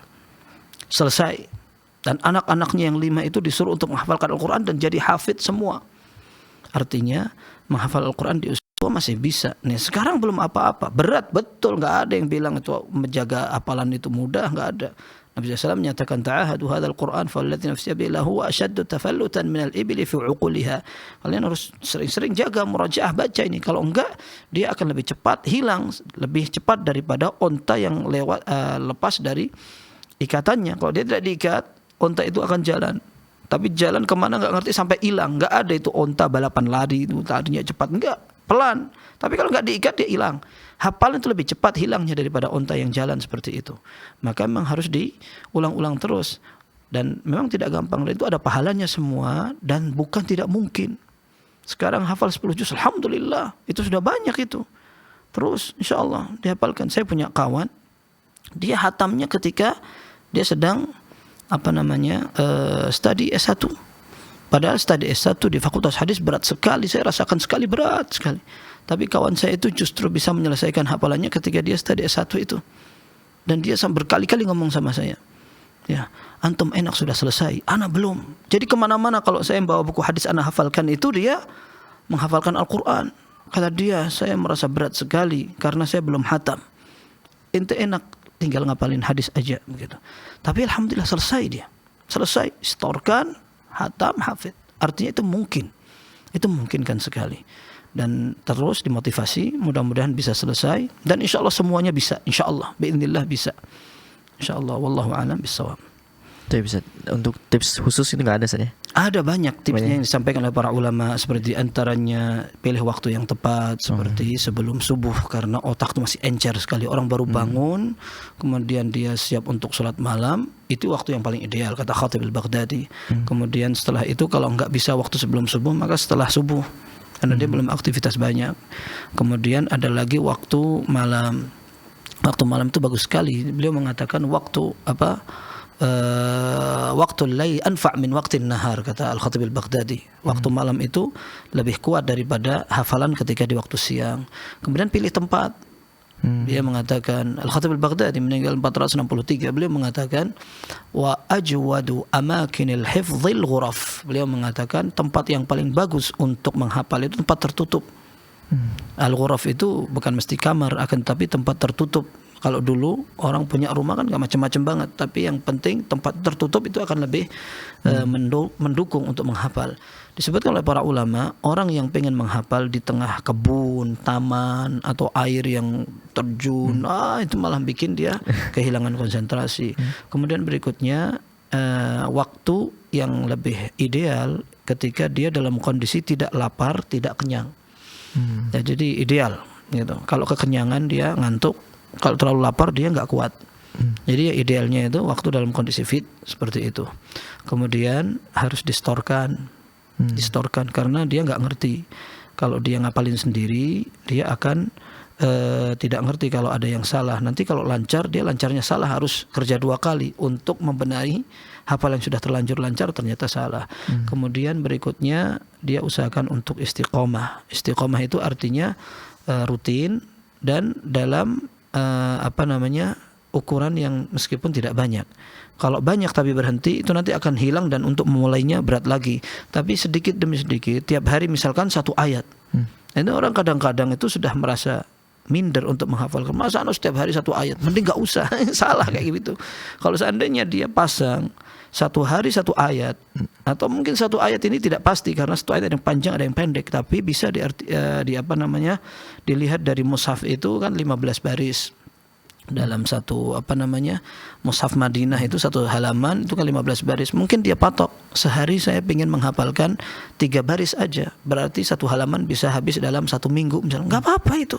Selesai. Dan anak-anaknya yang 5 itu disuruh untuk menghafalkan Al-Quran dan jadi hafidz semua. Artinya menghafal Al-Quran di usia tua masih bisa. Nih sekarang belum apa-apa, berat betul, nggak ada yang bilang itu menjaga hafalan itu mudah, nggak ada. Nabi SAW menyatakan ta'ahadu hadzal Quran fallati nafsi bihi huwa ashaddu tafallutan minal ibli fi uquliha. Kalian harus sering-sering jaga murajaah baca ini. Kalau enggak, dia akan lebih cepat hilang, lebih cepat daripada onta yang lepas dari ikatannya. Kalau dia tidak diikat, onta itu akan jalan. Tapi jalan kemana nggak ngerti sampai hilang. Nggak ada itu onta balapan lari itu tadinya cepat, enggak, pelan. Tapi kalau nggak diikat dia hilang. Hafalan itu lebih cepat hilangnya daripada onta yang jalan seperti itu. Maka memang harus diulang-ulang terus. Dan memang tidak gampang. Dan itu ada pahalanya semua dan bukan tidak mungkin. Sekarang hafal 10 juz, alhamdulillah, itu sudah banyak itu. Terus insya Allah dihafalkan. Saya punya kawan, dia hatamnya ketika dia sedang studi S1. Padahal studi S1 di Fakultas Hadis berat sekali, saya rasakan sekali berat sekali. Tapi kawan saya itu justru bisa menyelesaikan hafalannya ketika dia studi S1 itu. Dan dia berkali-kali ngomong sama saya, ya, antum enak sudah selesai, ana belum. Jadi kemana-mana kalau saya membawa buku hadis ana hafalkan itu, dia menghafalkan Al-Quran. Kata dia, saya merasa berat sekali karena saya belum hatam. Ente enak tinggal ngapalin hadis aja begitu. Tapi alhamdulillah selesai dia. Selesai, setorkan, hatam, hafid. Artinya itu mungkin. Itu memungkinkan sekali. Dan terus dimotivasi, mudah-mudahan bisa selesai. Dan insya Allah semuanya bisa. Insya Allah, bi'idznillah bisa. Insya Allah, wallahu a'lam bissawab. Itu bisa. Untuk tips khusus itu nggak ada saja? Ada banyak tipsnya yang disampaikan oleh para ulama, seperti antaranya pilih waktu yang tepat, seperti sebelum subuh, karena otak itu masih encer sekali. Orang baru bangun, kemudian dia siap untuk sholat malam, itu waktu yang paling ideal, kata Khatib al-Baghdadi. Kemudian setelah itu kalau nggak bisa waktu sebelum subuh, maka setelah subuh, karena dia belum aktivitas banyak. Kemudian ada lagi waktu malam. Waktu malam itu bagus sekali. Beliau mengatakan waktu lail anfa' min waqtin nahar, kata Al-Khatib al-Baghdadi. Waktu malam itu lebih kuat daripada hafalan ketika di waktu siang. Kemudian pilih tempat. Dia mengatakan, Al-Khatib al-Baghdadi meninggal 463. Beliau mengatakan wa ajwadu amakinil hifdzil ghuraf. Beliau mengatakan tempat yang paling bagus untuk menghafal itu tempat tertutup. Al-ghuraf itu bukan mesti kamar, akan tapi tempat tertutup. Kalau dulu orang punya rumah kan gak macam-macam banget, tapi yang penting tempat tertutup itu akan lebih mendukung untuk menghafal. Disebutkan oleh para ulama, orang yang pengen menghafal di tengah kebun, taman, atau air yang terjun, itu malah bikin dia kehilangan konsentrasi. Kemudian berikutnya, waktu yang lebih ideal ketika dia dalam kondisi tidak lapar, tidak kenyang. Ya, jadi ideal gitu. Kalau kekenyangan dia ngantuk, kalau terlalu lapar dia nggak kuat. Jadi idealnya itu waktu dalam kondisi fit seperti itu. Kemudian harus distorkan, karena dia nggak ngerti. Kalau dia ngapalin sendiri, dia akan tidak ngerti kalau ada yang salah. Nanti kalau lancar, dia lancarnya salah, harus kerja 2 kali untuk membenahi hafalan yang sudah terlanjur lancar ternyata salah. Kemudian berikutnya dia usahakan untuk istiqomah. Istiqomah itu artinya rutin dan dalam ukuran yang meskipun tidak banyak. Kalau banyak tapi berhenti, itu nanti akan hilang dan untuk memulainya berat lagi. Tapi sedikit demi sedikit, tiap hari misalkan 1 ayat. Ini orang kadang-kadang itu sudah merasa minder untuk menghafalkan. Masa setiap hari 1 ayat, mending gak usah. Salah kayak gitu. Kalau seandainya dia pasang 1 hari 1 ayat, atau mungkin 1 ayat ini tidak pasti karena 1 ayat ada yang panjang ada yang pendek, tapi bisa dilihat dari mushaf itu kan 15 baris. Dalam satu mushaf Madinah itu 1 halaman itu kan 15 baris. Mungkin dia patok sehari saya ingin menghafalkan 3 baris aja, berarti 1 halaman bisa habis dalam 1 minggu misalnya. Nggak apa-apa itu.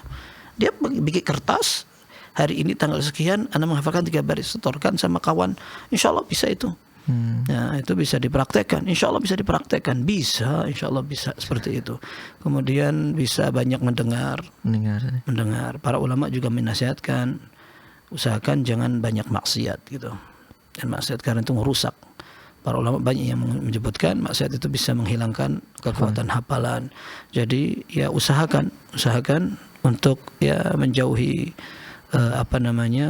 Dia bikin kertas, hari ini tanggal sekian Anda menghafalkan 3 baris, setorkan sama kawan, insya Allah bisa itu. Nah, itu bisa dipraktekkan, insya Allah bisa dipraktekkan, insya Allah bisa seperti itu. Kemudian bisa banyak mendengar. Para ulama juga menasihatkan, usahakan jangan banyak maksiat gitu. Dan maksiat karena itu merusak. Para ulama banyak yang menyebutkan maksiat itu bisa menghilangkan kekuatan hafalan. Jadi ya usahakan untuk ya menjauhi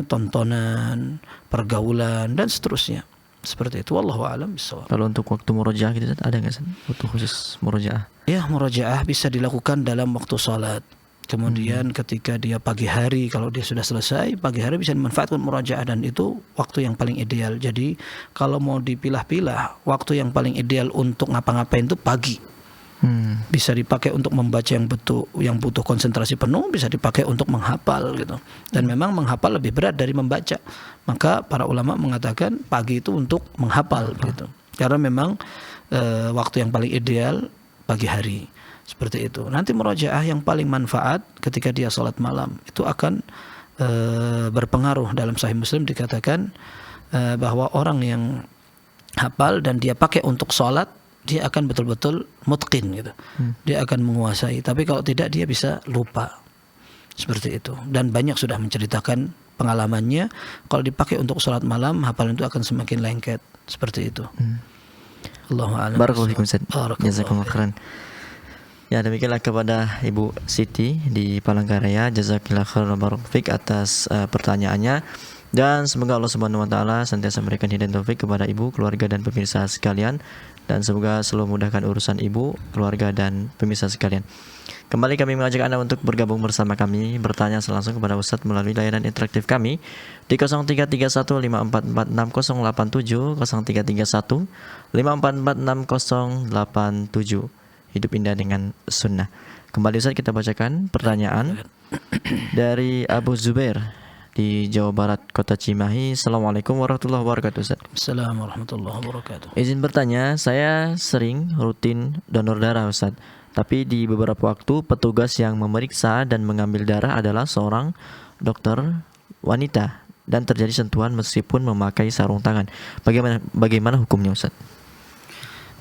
tontonan, pergaulan dan seterusnya. Seperti itu, wallahu a'lam bishawab. Kalau untuk waktu murojaah gitu ada nggak waktu khusus murojaah? Ya, murojaah bisa dilakukan dalam waktu salat. Kemudian ketika dia pagi hari, kalau dia sudah selesai pagi hari bisa dimanfaatkan murojaah, dan itu waktu yang paling ideal. Jadi kalau mau dipilah-pilah, waktu yang paling ideal untuk ngapa-ngapain itu pagi. Bisa dipakai untuk membaca yang butuh konsentrasi penuh, bisa dipakai untuk menghafal gitu. Dan memang menghafal lebih berat dari membaca. Maka para ulama mengatakan pagi itu untuk menghafal gitu. Karena memang waktu yang paling ideal pagi hari. Seperti itu. Nanti murojaah yang paling manfaat ketika dia sholat malam itu akan berpengaruh. Dalam Sahih Muslim dikatakan bahwa orang yang hafal dan dia pakai untuk sholat, dia akan betul-betul mutqin gitu. Dia akan menguasai. Tapi kalau tidak, dia bisa lupa. Seperti itu. Dan banyak sudah menceritakan pengalamannya. Kalau dipakai untuk sholat malam, hafalan itu akan semakin lengket. Seperti itu. Allahu a'lam. Barakallahu fikum Ustaz. Jazakumullah khairan. Ya, demikianlah kepada Ibu Siti di Palangkaraya. Jazakillah khairan barakallahu fik atas pertanyaannya. Dan semoga Allah Subhanahu wa taala senantiasa memberikan hidayah taufik kepada ibu, keluarga dan pemirsa sekalian, dan semoga selalu memudahkan urusan ibu, keluarga dan pemirsa sekalian. Kembali kami mengajak Anda untuk bergabung bersama kami, bertanya langsung kepada Ustadz melalui layanan interaktif kami di 0331544687, 0331544687. Hidup indah dengan sunnah. Kembali Ustaz, kita bacakan pertanyaan dari Abu Zubair di Jawa Barat, Kota Cimahi. Assalamualaikum warahmatullahi wabarakatuh Ustaz. Assalamualaikum warahmatullahi wabarakatuh. Izin bertanya, saya sering rutin donor darah Ustaz. Tapi di beberapa waktu petugas yang memeriksa dan mengambil darah adalah seorang dokter wanita dan terjadi sentuhan meskipun memakai sarung tangan. Bagaimana hukumnya Ustaz?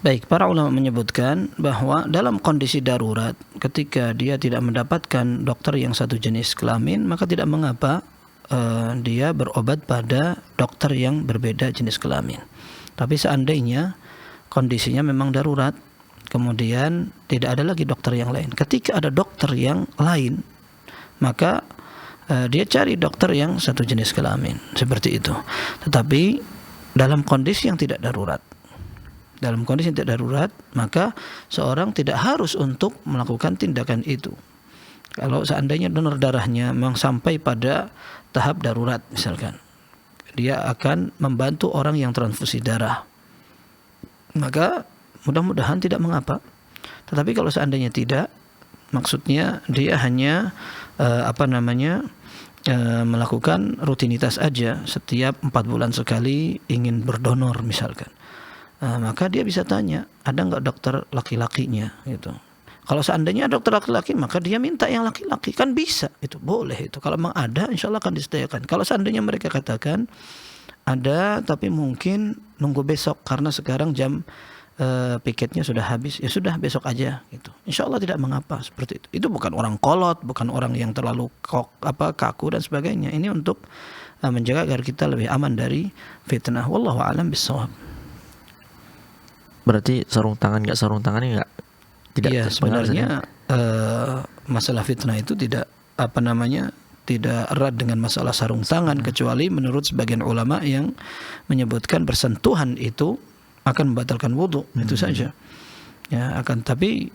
Baik, para ulama menyebutkan bahwa dalam kondisi darurat, ketika dia tidak mendapatkan dokter yang satu jenis kelamin, maka tidak mengapa dia berobat pada dokter yang berbeda jenis kelamin. Tapi seandainya kondisinya memang darurat, kemudian tidak ada lagi dokter yang lain, ketika ada dokter yang lain, maka dia cari dokter yang satu jenis kelamin, seperti itu. Tetapi dalam kondisi yang tidak darurat, maka seorang tidak harus untuk melakukan tindakan itu. Kalau seandainya donor darahnya memang sampai pada tahap darurat misalkan, dia akan membantu orang yang transfusi darah, maka mudah-mudahan tidak mengapa. Tetapi kalau seandainya tidak, maksudnya dia hanya melakukan rutinitas aja, setiap 4 bulan sekali ingin berdonor misalkan, maka dia bisa tanya, ada nggak dokter laki-lakinya gitu. Kalau seandainya ada dokter laki-laki, maka dia minta yang laki-laki, kan bisa, itu boleh itu. Kalau memang ada, insya Allah akan disediakan. Kalau seandainya mereka katakan ada, tapi mungkin nunggu besok karena sekarang jam piketnya sudah habis, ya sudah besok aja gitu. Insya Allah tidak mengapa seperti itu. Itu bukan orang kolot, bukan orang yang terlalu kaku dan sebagainya. Ini untuk menjaga agar kita lebih aman dari fitnah. Wallahu a'lam bishawab. Berarti sarung tangan nggak sarung tangannya nggak tidak? Iya, sebenarnya masalah fitnah itu tidak tidak erat dengan masalah sarung tangan, kecuali menurut sebagian ulama yang menyebutkan bersentuhan itu akan membatalkan wudu, itu saja. Ya, tapi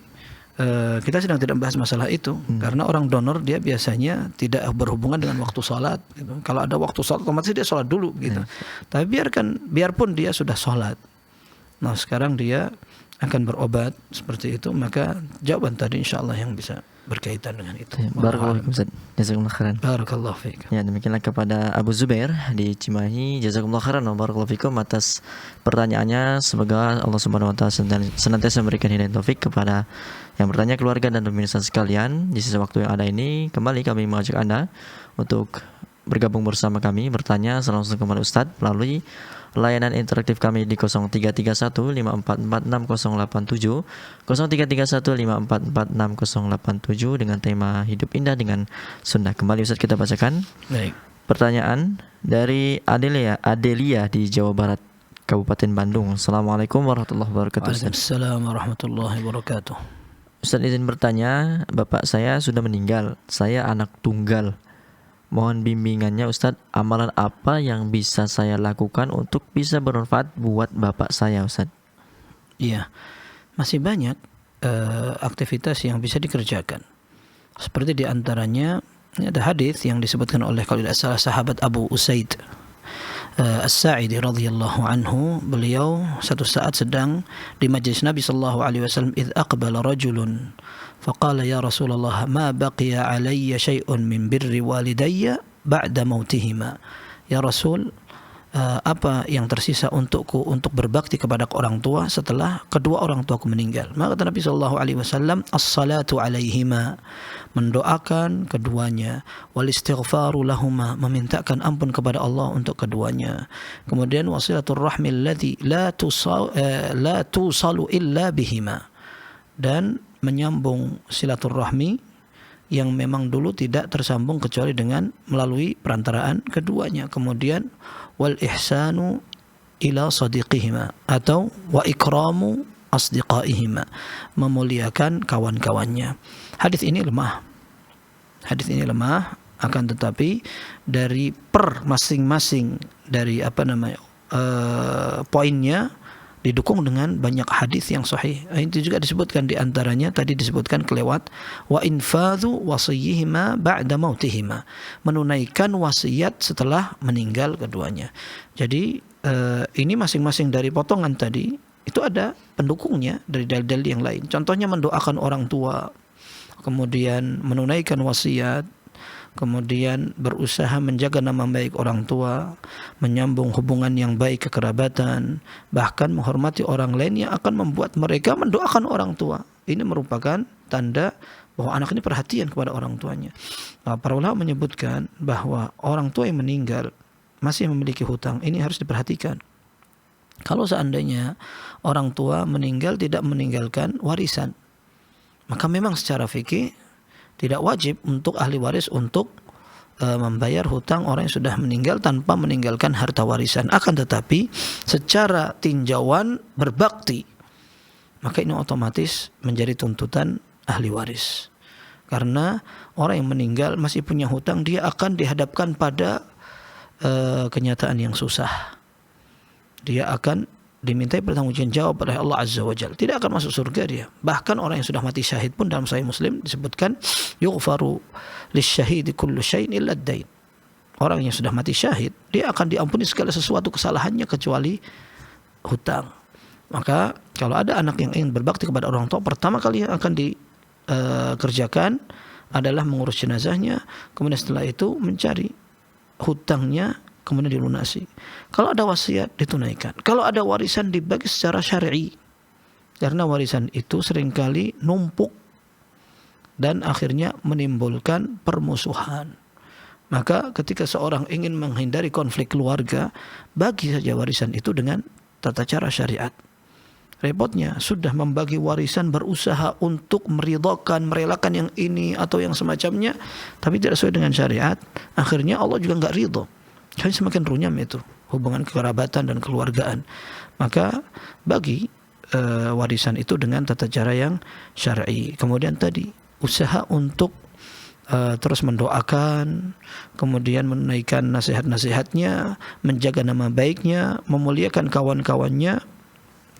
kita sedang tidak membahas masalah itu, karena orang donor dia biasanya tidak berhubungan dengan waktu sholat gitu. Kalau ada waktu sholat otomatis dia sholat dulu gitu. Tapi biarpun dia sudah sholat, nah sekarang dia akan berobat seperti itu, maka jawaban tadi insyaallah yang bisa berkaitan dengan itu. Barakallahu fiikum Ustaz. Jazakumullah khairan. Barakallahu fiik. Ya, demikianlah kepada Abu Zubair di Cimahi. Jazakumullah khairan wa barakallahu fikum atas pertanyaannya. Semoga Allah Subhanahu wa taala senantiasa memberikan hidayah taufik kepada yang bertanya, keluarga dan pemirsa sekalian. Di sisa waktu yang ada ini, kembali kami mengajak Anda untuk bergabung bersama kami, bertanya langsung kepada Ustadz melalui layanan interaktif kami di 0331544687, 0331544687 dengan tema Hidup Indah dengan Sunnah. Kembali Ustadz kita bacakan. Baik. Pertanyaan dari Adelia di Jawa Barat, Kabupaten Bandung. Assalamualaikum warahmatullahi wabarakatuh. Waalaikumsalam warahmatullahi wabarakatuh. Ustadz izin bertanya, bapak saya sudah meninggal, saya anak tunggal. Mohon bimbingannya Ustadz, amalan apa yang bisa saya lakukan untuk bisa bermanfaat buat bapak saya Ustadz? Iya, masih banyak aktivitas yang bisa dikerjakan. Seperti diantaranya ada hadis yang disebutkan oleh kalau tidak salah sahabat Abu Usaid As-Sa'idi radhiyallahu anhu. Beliau satu saat sedang di majlis Nabi sallallahu alaihi wasallam, idz aqbala rajulun faqala ya Rasulullah ma baqiya alayya syai'un min birri walidayya ba'da mautihima. Ya Rasul, apa yang tersisa untukku untuk berbakti kepada orang tua setelah kedua orang tuaku meninggal? Maka kata Nabi sallallahu alaihi wasallam, as-salatu alaihima, mendoakan keduanya, wal istighfaru lahuma, memintakan ampun kepada Allah untuk keduanya. Kemudian wasilatul rahmi allati la tusalu illa bihima, dan menyambung silaturahmi yang memang dulu tidak tersambung kecuali dengan melalui perantaraan keduanya. Kemudian wal ihsanu ila sadiqihima, atau wa ikramu asdiqaihima, memuliakan kawan-kawannya. Hadis ini lemah, akan tetapi dari per masing-masing dari poinnya didukung dengan banyak hadis yang sahih. Itu juga disebutkan di antaranya tadi disebutkan kelewat wa infadhu wasiyihima ba'da mautihima, menunaikan wasiat setelah meninggal keduanya. Jadi ini masing-masing dari potongan tadi itu ada pendukungnya dari dalil-dalil yang lain. Contohnya mendoakan orang tua, kemudian menunaikan wasiat, kemudian berusaha menjaga nama baik orang tua, menyambung hubungan yang baik kekerabatan, bahkan menghormati orang lain yang akan membuat mereka mendoakan orang tua. Ini merupakan tanda bahwa anak ini perhatian kepada orang tuanya. Nah, para ulama menyebutkan bahwa orang tua yang meninggal masih memiliki hutang, ini harus diperhatikan. Kalau seandainya orang tua meninggal tidak meninggalkan warisan, maka memang secara fikih tidak wajib untuk ahli waris untuk membayar hutang orang yang sudah meninggal tanpa meninggalkan harta warisan. Akan tetapi secara tinjauan berbakti, maka ini otomatis menjadi tuntutan ahli waris. Karena orang yang meninggal masih punya hutang, dia akan dihadapkan pada kenyataan yang susah. Dia akan dimintai pertanggungjawab oleh Allah Azza wa Jalla. Tidak akan masuk surga dia. Bahkan orang yang sudah mati syahid pun dalam Sahih Muslim disebutkan yughfaru lisyahidi kullu syai'in illa ad-dain. Orang yang sudah mati syahid, dia akan diampuni segala sesuatu kesalahannya kecuali hutang. Maka kalau ada anak yang ingin berbakti kepada orang tua, pertama kali yang akan dikerjakan adalah mengurus jenazahnya, kemudian setelah itu mencari hutangnya, kemudian dilunasi. Kalau ada wasiat ditunaikan. Kalau ada warisan dibagi secara syar'i. Karena warisan itu seringkali numpuk dan akhirnya menimbulkan permusuhan. Maka ketika seorang ingin menghindari konflik keluarga, bagi saja warisan itu dengan tata cara syariat. Repotnya sudah membagi warisan, berusaha untuk meridhakan, merelakan yang ini atau yang semacamnya, tapi tidak sesuai dengan syariat. Akhirnya Allah juga enggak ridha. Jadi semakin runyam itu hubungan kekerabatan dan keluargaan. Maka bagi warisan itu dengan tata cara yang syar'i. Kemudian tadi usaha untuk terus mendoakan, kemudian menunaikan nasihat-nasihatnya, menjaga nama baiknya, memuliakan kawan-kawannya,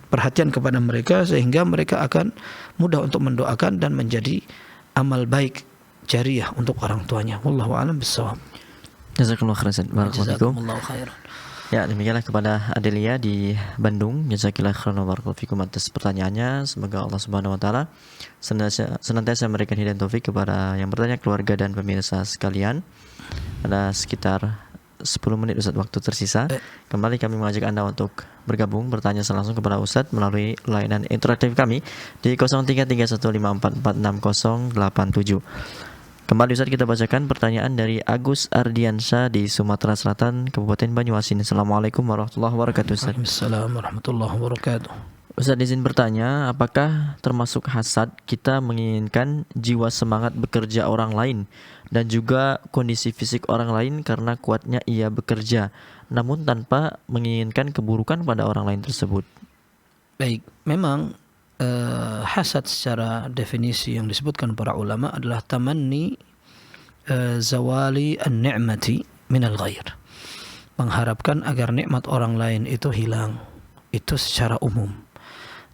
perhatian kepada mereka sehingga mereka akan mudah untuk mendoakan dan menjadi amal baik jariyah untuk orang tuanya. Wallahu a'lam bishawab. Jazakallahu khairan. Barakallahu fikum. Jazakumullahu khairan. Ya, demikianlah kepada Adelia di Bandung. Jazakallahu khairan wa barakallahu fikum atas pertanyaannya. Semoga Allah Subhanahu wa taala senantiasa memberikan hidayah taufik kepada yang bertanya, keluarga dan pemirsa sekalian. Ada sekitar 10 menit Ustaz waktu tersisa. Kembali kami mengajak Anda untuk bergabung, bertanya langsung kepada Ustaz melalui layanan interaktif kami di 0331544687. Kembali Ustaz, kita bacakan pertanyaan dari Agus Ardiansyah di Sumatera Selatan, Kabupaten Banyuasin. Assalamualaikum warahmatullahi wabarakatuh Ustaz. Waalaikumsalam warahmatullahi wabarakatuh. Ustaz izin bertanya, apakah termasuk hasad kita menginginkan jiwa semangat bekerja orang lain dan juga kondisi fisik orang lain karena kuatnya ia bekerja, namun tanpa menginginkan keburukan pada orang lain tersebut? Baik, memang hasad secara definisi yang disebutkan para ulama adalah tamanni zawali an-ni'mati minal ghair. Mengharapkan agar nikmat orang lain itu hilang. Itu secara umum.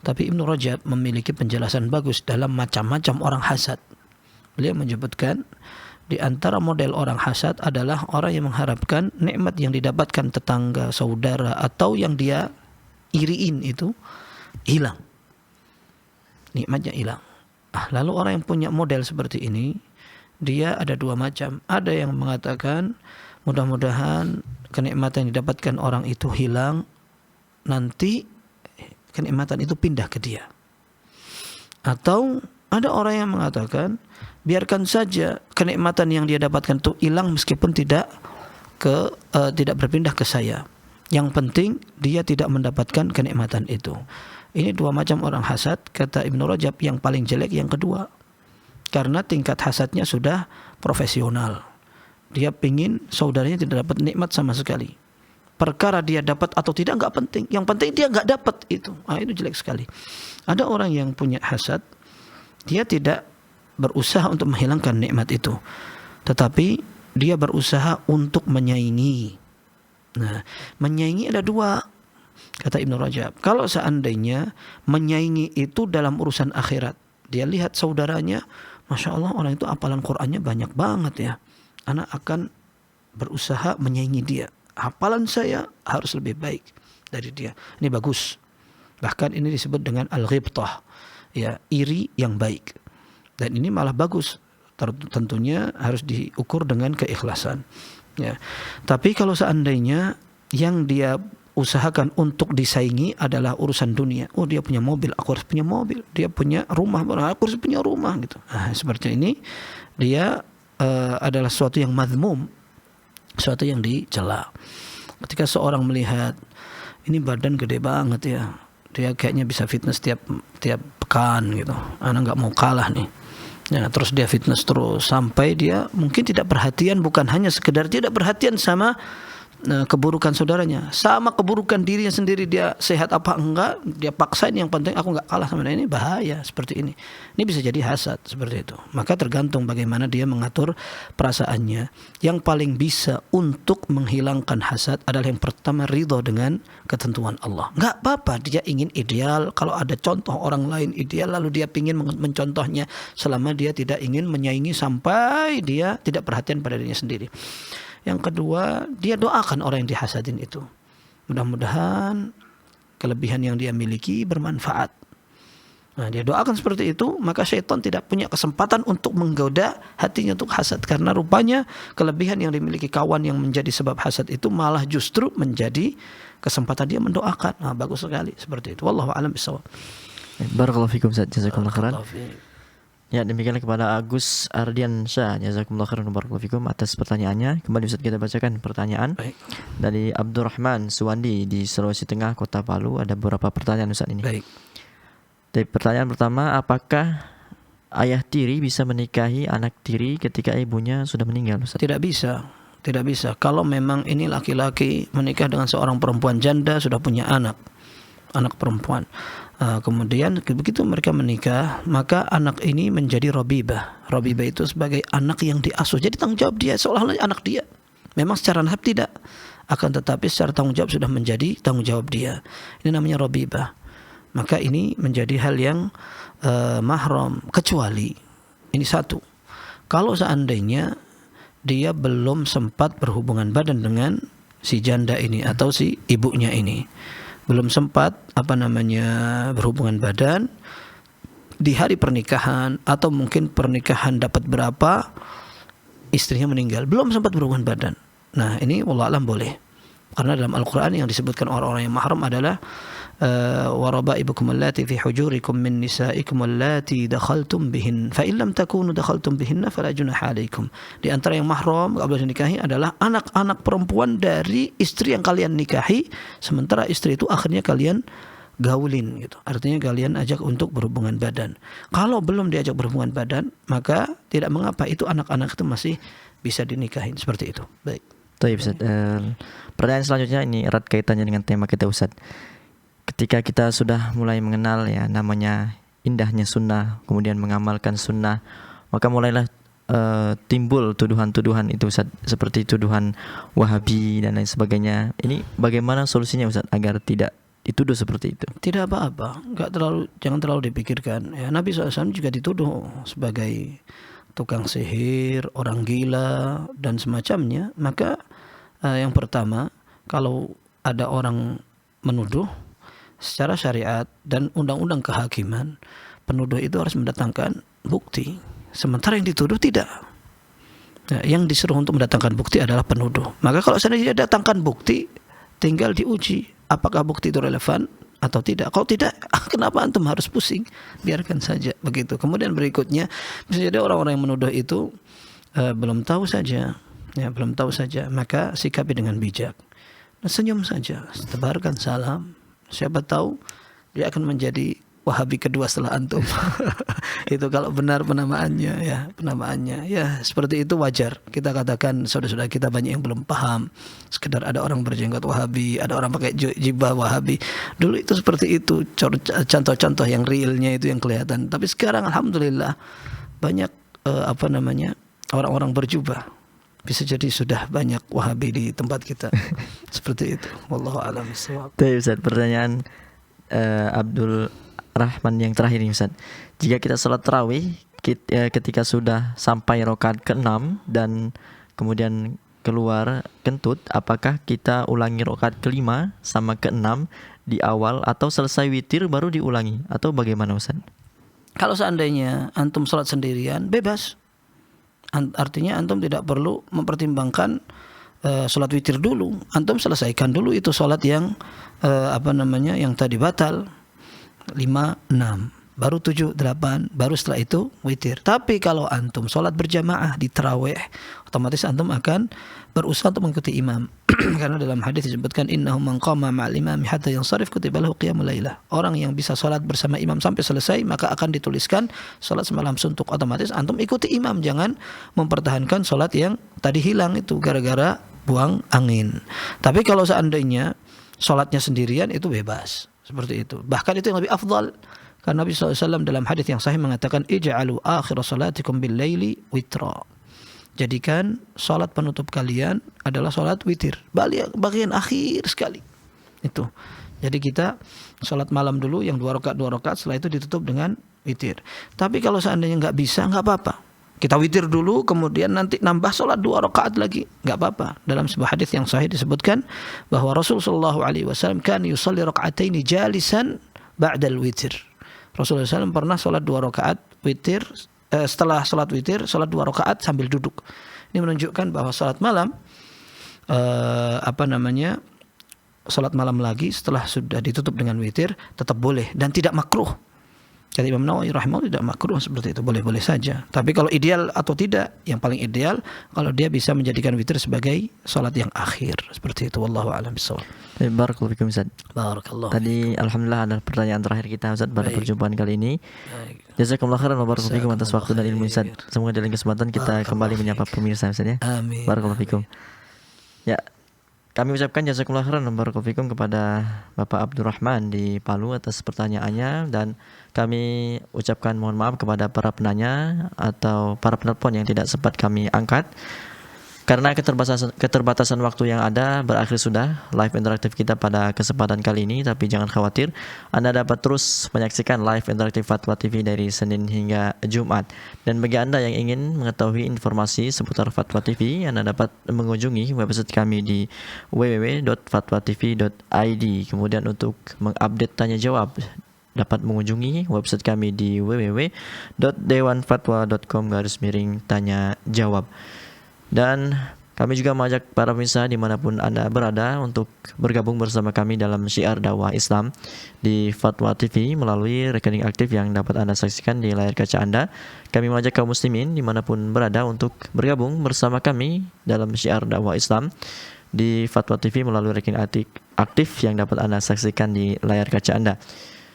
Tapi Ibnu Rajab memiliki penjelasan bagus dalam macam-macam orang hasad. Beliau menyebutkan di antara model orang hasad adalah orang yang mengharapkan nikmat yang didapatkan tetangga, saudara atau yang dia iriin itu hilang. Nikmatnya hilang. Lalu orang yang punya model seperti ini, dia ada dua macam. Ada yang mengatakan mudah-mudahan kenikmatan yang didapatkan orang itu hilang, nanti kenikmatan itu pindah ke dia. Atau ada orang yang mengatakan biarkan saja kenikmatan yang dia dapatkan itu hilang meskipun tidak berpindah ke saya. Yang penting dia tidak mendapatkan kenikmatan itu. Ini dua macam orang hasad, kata Ibnu Rajab. Yang paling jelek yang kedua, karena tingkat hasadnya sudah profesional. Dia pingin saudaranya tidak dapat nikmat sama sekali. Perkara dia dapat atau tidak enggak penting. Yang penting dia enggak dapat itu. Itu jelek sekali. Ada orang yang punya hasad, dia tidak berusaha untuk menghilangkan nikmat itu, tetapi dia berusaha untuk menyaingi. Nah, menyaingi ada dua, kata Ibnu Rajab. Kalau seandainya menyaingi itu dalam urusan akhirat, dia lihat saudaranya, Masya Allah orang itu hafalan Qur'annya banyak banget ya, anak akan berusaha menyaingi dia. Hafalan saya harus lebih baik dari dia. Ini bagus. Bahkan ini disebut dengan al-ghibtah, ya, iri yang baik. Dan ini malah bagus. Tentunya harus diukur dengan keikhlasan. Ya. Tapi kalau seandainya yang dia usahakan untuk disaingi adalah urusan dunia. Oh, dia punya mobil, aku harus punya mobil. Dia punya rumah, aku harus punya rumah gitu. Seperti ini dia adalah sesuatu yang madhmum, sesuatu yang dicela. Ketika seorang melihat ini badan gede banget ya, dia kayaknya bisa fitness tiap pekan gitu. Anak nggak mau kalah nih. Ya, terus dia fitness terus sampai dia mungkin tidak perhatian, bukan hanya sekedar tidak perhatian sama keburukan saudaranya, sama keburukan dirinya sendiri, dia sehat apa enggak, dia paksain yang penting aku enggak kalah sama dia. Ini bahaya seperti ini. Ini bisa jadi hasad seperti itu. Maka tergantung bagaimana dia mengatur perasaannya. Yang paling bisa untuk menghilangkan hasad adalah yang pertama, ridho dengan ketentuan Allah. Enggak apa-apa dia ingin ideal, kalau ada contoh orang lain ideal lalu dia ingin mencontohnya, selama dia tidak ingin menyaingi sampai dia tidak perhatian pada dirinya sendiri. Yang kedua, dia doakan orang yang dihasadin itu. Mudah-mudahan kelebihan yang dia miliki bermanfaat. Nah, dia doakan seperti itu, maka syaitan tidak punya kesempatan untuk menggoda hatinya untuk hasad. Karena rupanya kelebihan yang dimiliki kawan yang menjadi sebab hasad itu malah justru menjadi kesempatan dia mendoakan. Nah, bagus sekali seperti itu. Wallahu a'lam bishawab. Barakallahu fikum Ustaz, jazakumullah khairan. Ya, demikianlah kepada Agus Ardiansyah, jazakumullah khairan barakallahu fikum atas pertanyaannya. Kembali Ustaz kita bacakan pertanyaan. Baik. Dari Abdurrahman Suwandi di Sulawesi Tengah, Kota Palu. Ada beberapa pertanyaan Ustaz ini. Baik. Dari pertanyaan pertama, apakah ayah tiri bisa menikahi anak tiri ketika ibunya sudah meninggal Ustaz? Tidak bisa. Tidak bisa. Kalau memang ini laki-laki menikah dengan seorang perempuan janda, sudah punya anak perempuan, Kemudian begitu mereka menikah, maka anak ini menjadi Rabibah. Rabibah itu sebagai anak yang diasuh, jadi tanggung jawab dia, seolah-olah anak dia. Memang secara nasab tidak, akan tetapi secara tanggung jawab sudah menjadi tanggung jawab dia. Ini namanya Rabibah. Maka ini menjadi hal yang mahram, kecuali ini satu, kalau seandainya dia belum sempat berhubungan badan dengan si janda ini atau si ibunya ini, belum sempat berhubungan badan di hari pernikahan, atau mungkin pernikahan dapat berapa, istrinya meninggal, belum sempat berhubungan badan. Nah ini wallahu alam boleh, karena dalam Al-Quran yang disebutkan orang-orang yang mahram adalah وربائبكم اللاتي في حجوركم من نسائكم اللاتي دخلتم بهن فإن لم تكونوا دخلتم بهن فلا جناح عليكم. Di antara yang mahram apabila dinikahi adalah anak-anak perempuan dari istri yang kalian nikahi, sementara istri itu akhirnya kalian gaulin gitu. Artinya kalian ajak untuk berhubungan badan. Kalau belum diajak berhubungan badan, maka tidak mengapa, itu anak-anak itu masih bisa dinikahin, seperti itu. Baik. Baik Ustaz. Pertanyaan selanjutnya ini erat kaitannya dengan tema kita Ustaz. Ketika kita sudah mulai mengenal ya namanya indahnya sunnah, kemudian mengamalkan sunnah, maka mulailah timbul tuduhan-tuduhan itu Ustaz, seperti tuduhan Wahabi dan lain sebagainya. Ini bagaimana solusinya Ustaz agar tidak dituduh seperti itu? Tidak apa-apa, jangan terlalu dipikirkan. Ya, Nabi SAW juga dituduh sebagai tukang sihir, orang gila dan semacamnya. Maka yang pertama, kalau ada orang menuduh, secara syariat dan undang-undang kehakiman, penuduh itu harus mendatangkan bukti. Sementara yang dituduh tidak. Nah, yang disuruh untuk mendatangkan bukti adalah penuduh. Maka kalau seandainya dia datangkan bukti, tinggal diuji apakah bukti itu relevan atau tidak. Kalau tidak, kenapa antum harus pusing? Biarkan saja begitu. Kemudian berikutnya, bisa jadi orang-orang yang menuduh itu belum tahu saja, maka sikapi dengan bijak. Nah, senyum saja, tebarkan salam. Siapa tahu dia akan menjadi Wahabi kedua setelah antum. Itu kalau benar penamaannya ya seperti itu wajar. Kita katakan saudara-saudara kita banyak yang belum paham. Sekedar ada orang berjenggot Wahabi, ada orang pakai jibah Wahabi. Dulu itu seperti itu, contoh-contoh yang realnya itu yang kelihatan. Tapi sekarang alhamdulillah banyak orang-orang berjubah. Bisa jadi sudah banyak Wahabi di tempat kita. Seperti itu. Wallahu a'lam bishawab. Ustaz, pertanyaan Abdul Rahman yang terakhir nih Ustaz. Jika kita salat tarawih ketika sudah sampai rakaat ke-6 dan kemudian keluar kentut, apakah kita ulangi rakaat ke-5 sama ke-6 di awal atau selesai witir baru diulangi, atau bagaimana Ustaz? Kalau seandainya antum salat sendirian, bebas. Artinya antum tidak perlu mempertimbangkan salat witir dulu. Antum selesaikan dulu itu salat yang yang tadi batal 5, 6, baru 7, 8, baru setelah itu witir. Tapi kalau antum salat berjamaah di tarawih, otomatis antum akan berusaha untuk mengikuti imam. Karena dalam hadis disebutkan innahu man qama ma'al imami hatta yansarif kutiba lahu qiyamul lailah. Orang yang bisa salat bersama imam sampai selesai maka akan dituliskan salat semalam suntuk. Otomatis antum ikuti imam, jangan mempertahankan salat yang tadi hilang itu gara-gara buang angin. Tapi kalau seandainya salatnya sendirian itu bebas. Seperti itu. Bahkan itu yang lebih afdal. Karena Nabi SAW dalam hadis yang sahih mengatakan ij'alu akhir salatikum bil laili witra. Jadikan salat penutup kalian adalah salat witir. Bagian akhir sekali. Itu. Jadi kita salat malam dulu yang 2 rakaat, setelah itu ditutup dengan witir. Tapi kalau seandainya enggak bisa, enggak apa-apa. Kita witir dulu, kemudian nanti nambah sholat 2 rakaat lagi, nggak apa-apa. Dalam sebuah hadis yang sahih disebutkan bahwa Rasulullah SAW kan yusalli raka'ataini jalisan ba'dal witir. Rasulullah SAW pernah sholat 2 rakaat witir, setelah sholat witir, sholat 2 rakaat sambil duduk. Ini menunjukkan bahwa sholat malam, sholat malam lagi setelah sudah ditutup dengan witir tetap boleh dan tidak makruh. Jadi Imam Nawawi rahimahullah tidak makruh seperti itu, boleh-boleh saja. Tapi kalau ideal atau tidak, yang paling ideal kalau dia bisa menjadikan witir sebagai salat yang akhir, seperti itu. Wallahu a'lam bishawab. Barakallahu fikum Ustaz. Barakallahu. Tadi alhamdulillah adalah pertanyaan terakhir kita Ustaz pada perjumpaan kali ini. Jazakumullah khairan wa barakallahu fikum atas waktu dan ilmu Ustaz. Semoga dalam kesempatan kita kembali menyapa pemirsa Ustaz ya. Amin. Barakallahu fikum. Ya. Kami ucapkan jazakumullah khairan wa barakallahu fikum kepada Bapak Abdurrahman di Palu atas pertanyaannya, dan kami ucapkan mohon maaf kepada para penanya atau para penelpon yang tidak sempat kami angkat. Karena keterbatasan waktu yang ada, berakhir sudah live interaktif kita pada kesempatan kali ini. Tapi jangan khawatir, Anda dapat terus menyaksikan live interaktif Fatwa TV dari Senin hingga Jumat. Dan bagi Anda yang ingin mengetahui informasi seputar Fatwa TV, Anda dapat mengunjungi website kami di www.fatwatv.id. Kemudian untuk mengupdate tanya jawab, dapat mengunjungi website kami di www.dewanfatwa.com/tanya jawab. Dan kami juga mengajak para pemirsa dimanapun Anda berada untuk bergabung bersama kami dalam syiar dakwah Islam di Fatwa TV melalui rekening aktif yang dapat Anda saksikan di layar kaca Anda. Kami mengajak kaum muslimin dimanapun berada untuk bergabung bersama kami dalam syiar dakwah Islam di Fatwa TV melalui rekening aktif yang dapat Anda saksikan di layar kaca Anda.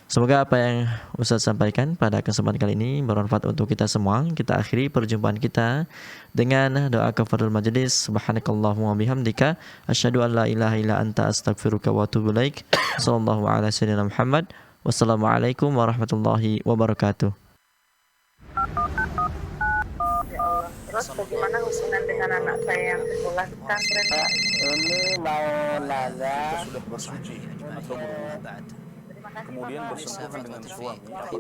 Semoga apa yang Ustaz sampaikan pada kesempatan kali ini bermanfaat untuk kita semua. Kita akhiri perjumpaan kita dengan doa kafaratul majelis. Subhanakallahumma wa bihamdika asyhadu an la ilaha illa anta astaghfiruka wa atubu ilaik. Sallallahu ala sayyidina Muhammad. Wassalamualaikum warahmatullahi wabarakatuh. Ya Allah. Terus bagaimana hubungan dengan anak saya yang sekolah di pesantren? Pak, ini mau nanya. Sudah bersuci atau berwudu, Terima kasih kemudian Bapak. bersentuhan dengan suami atau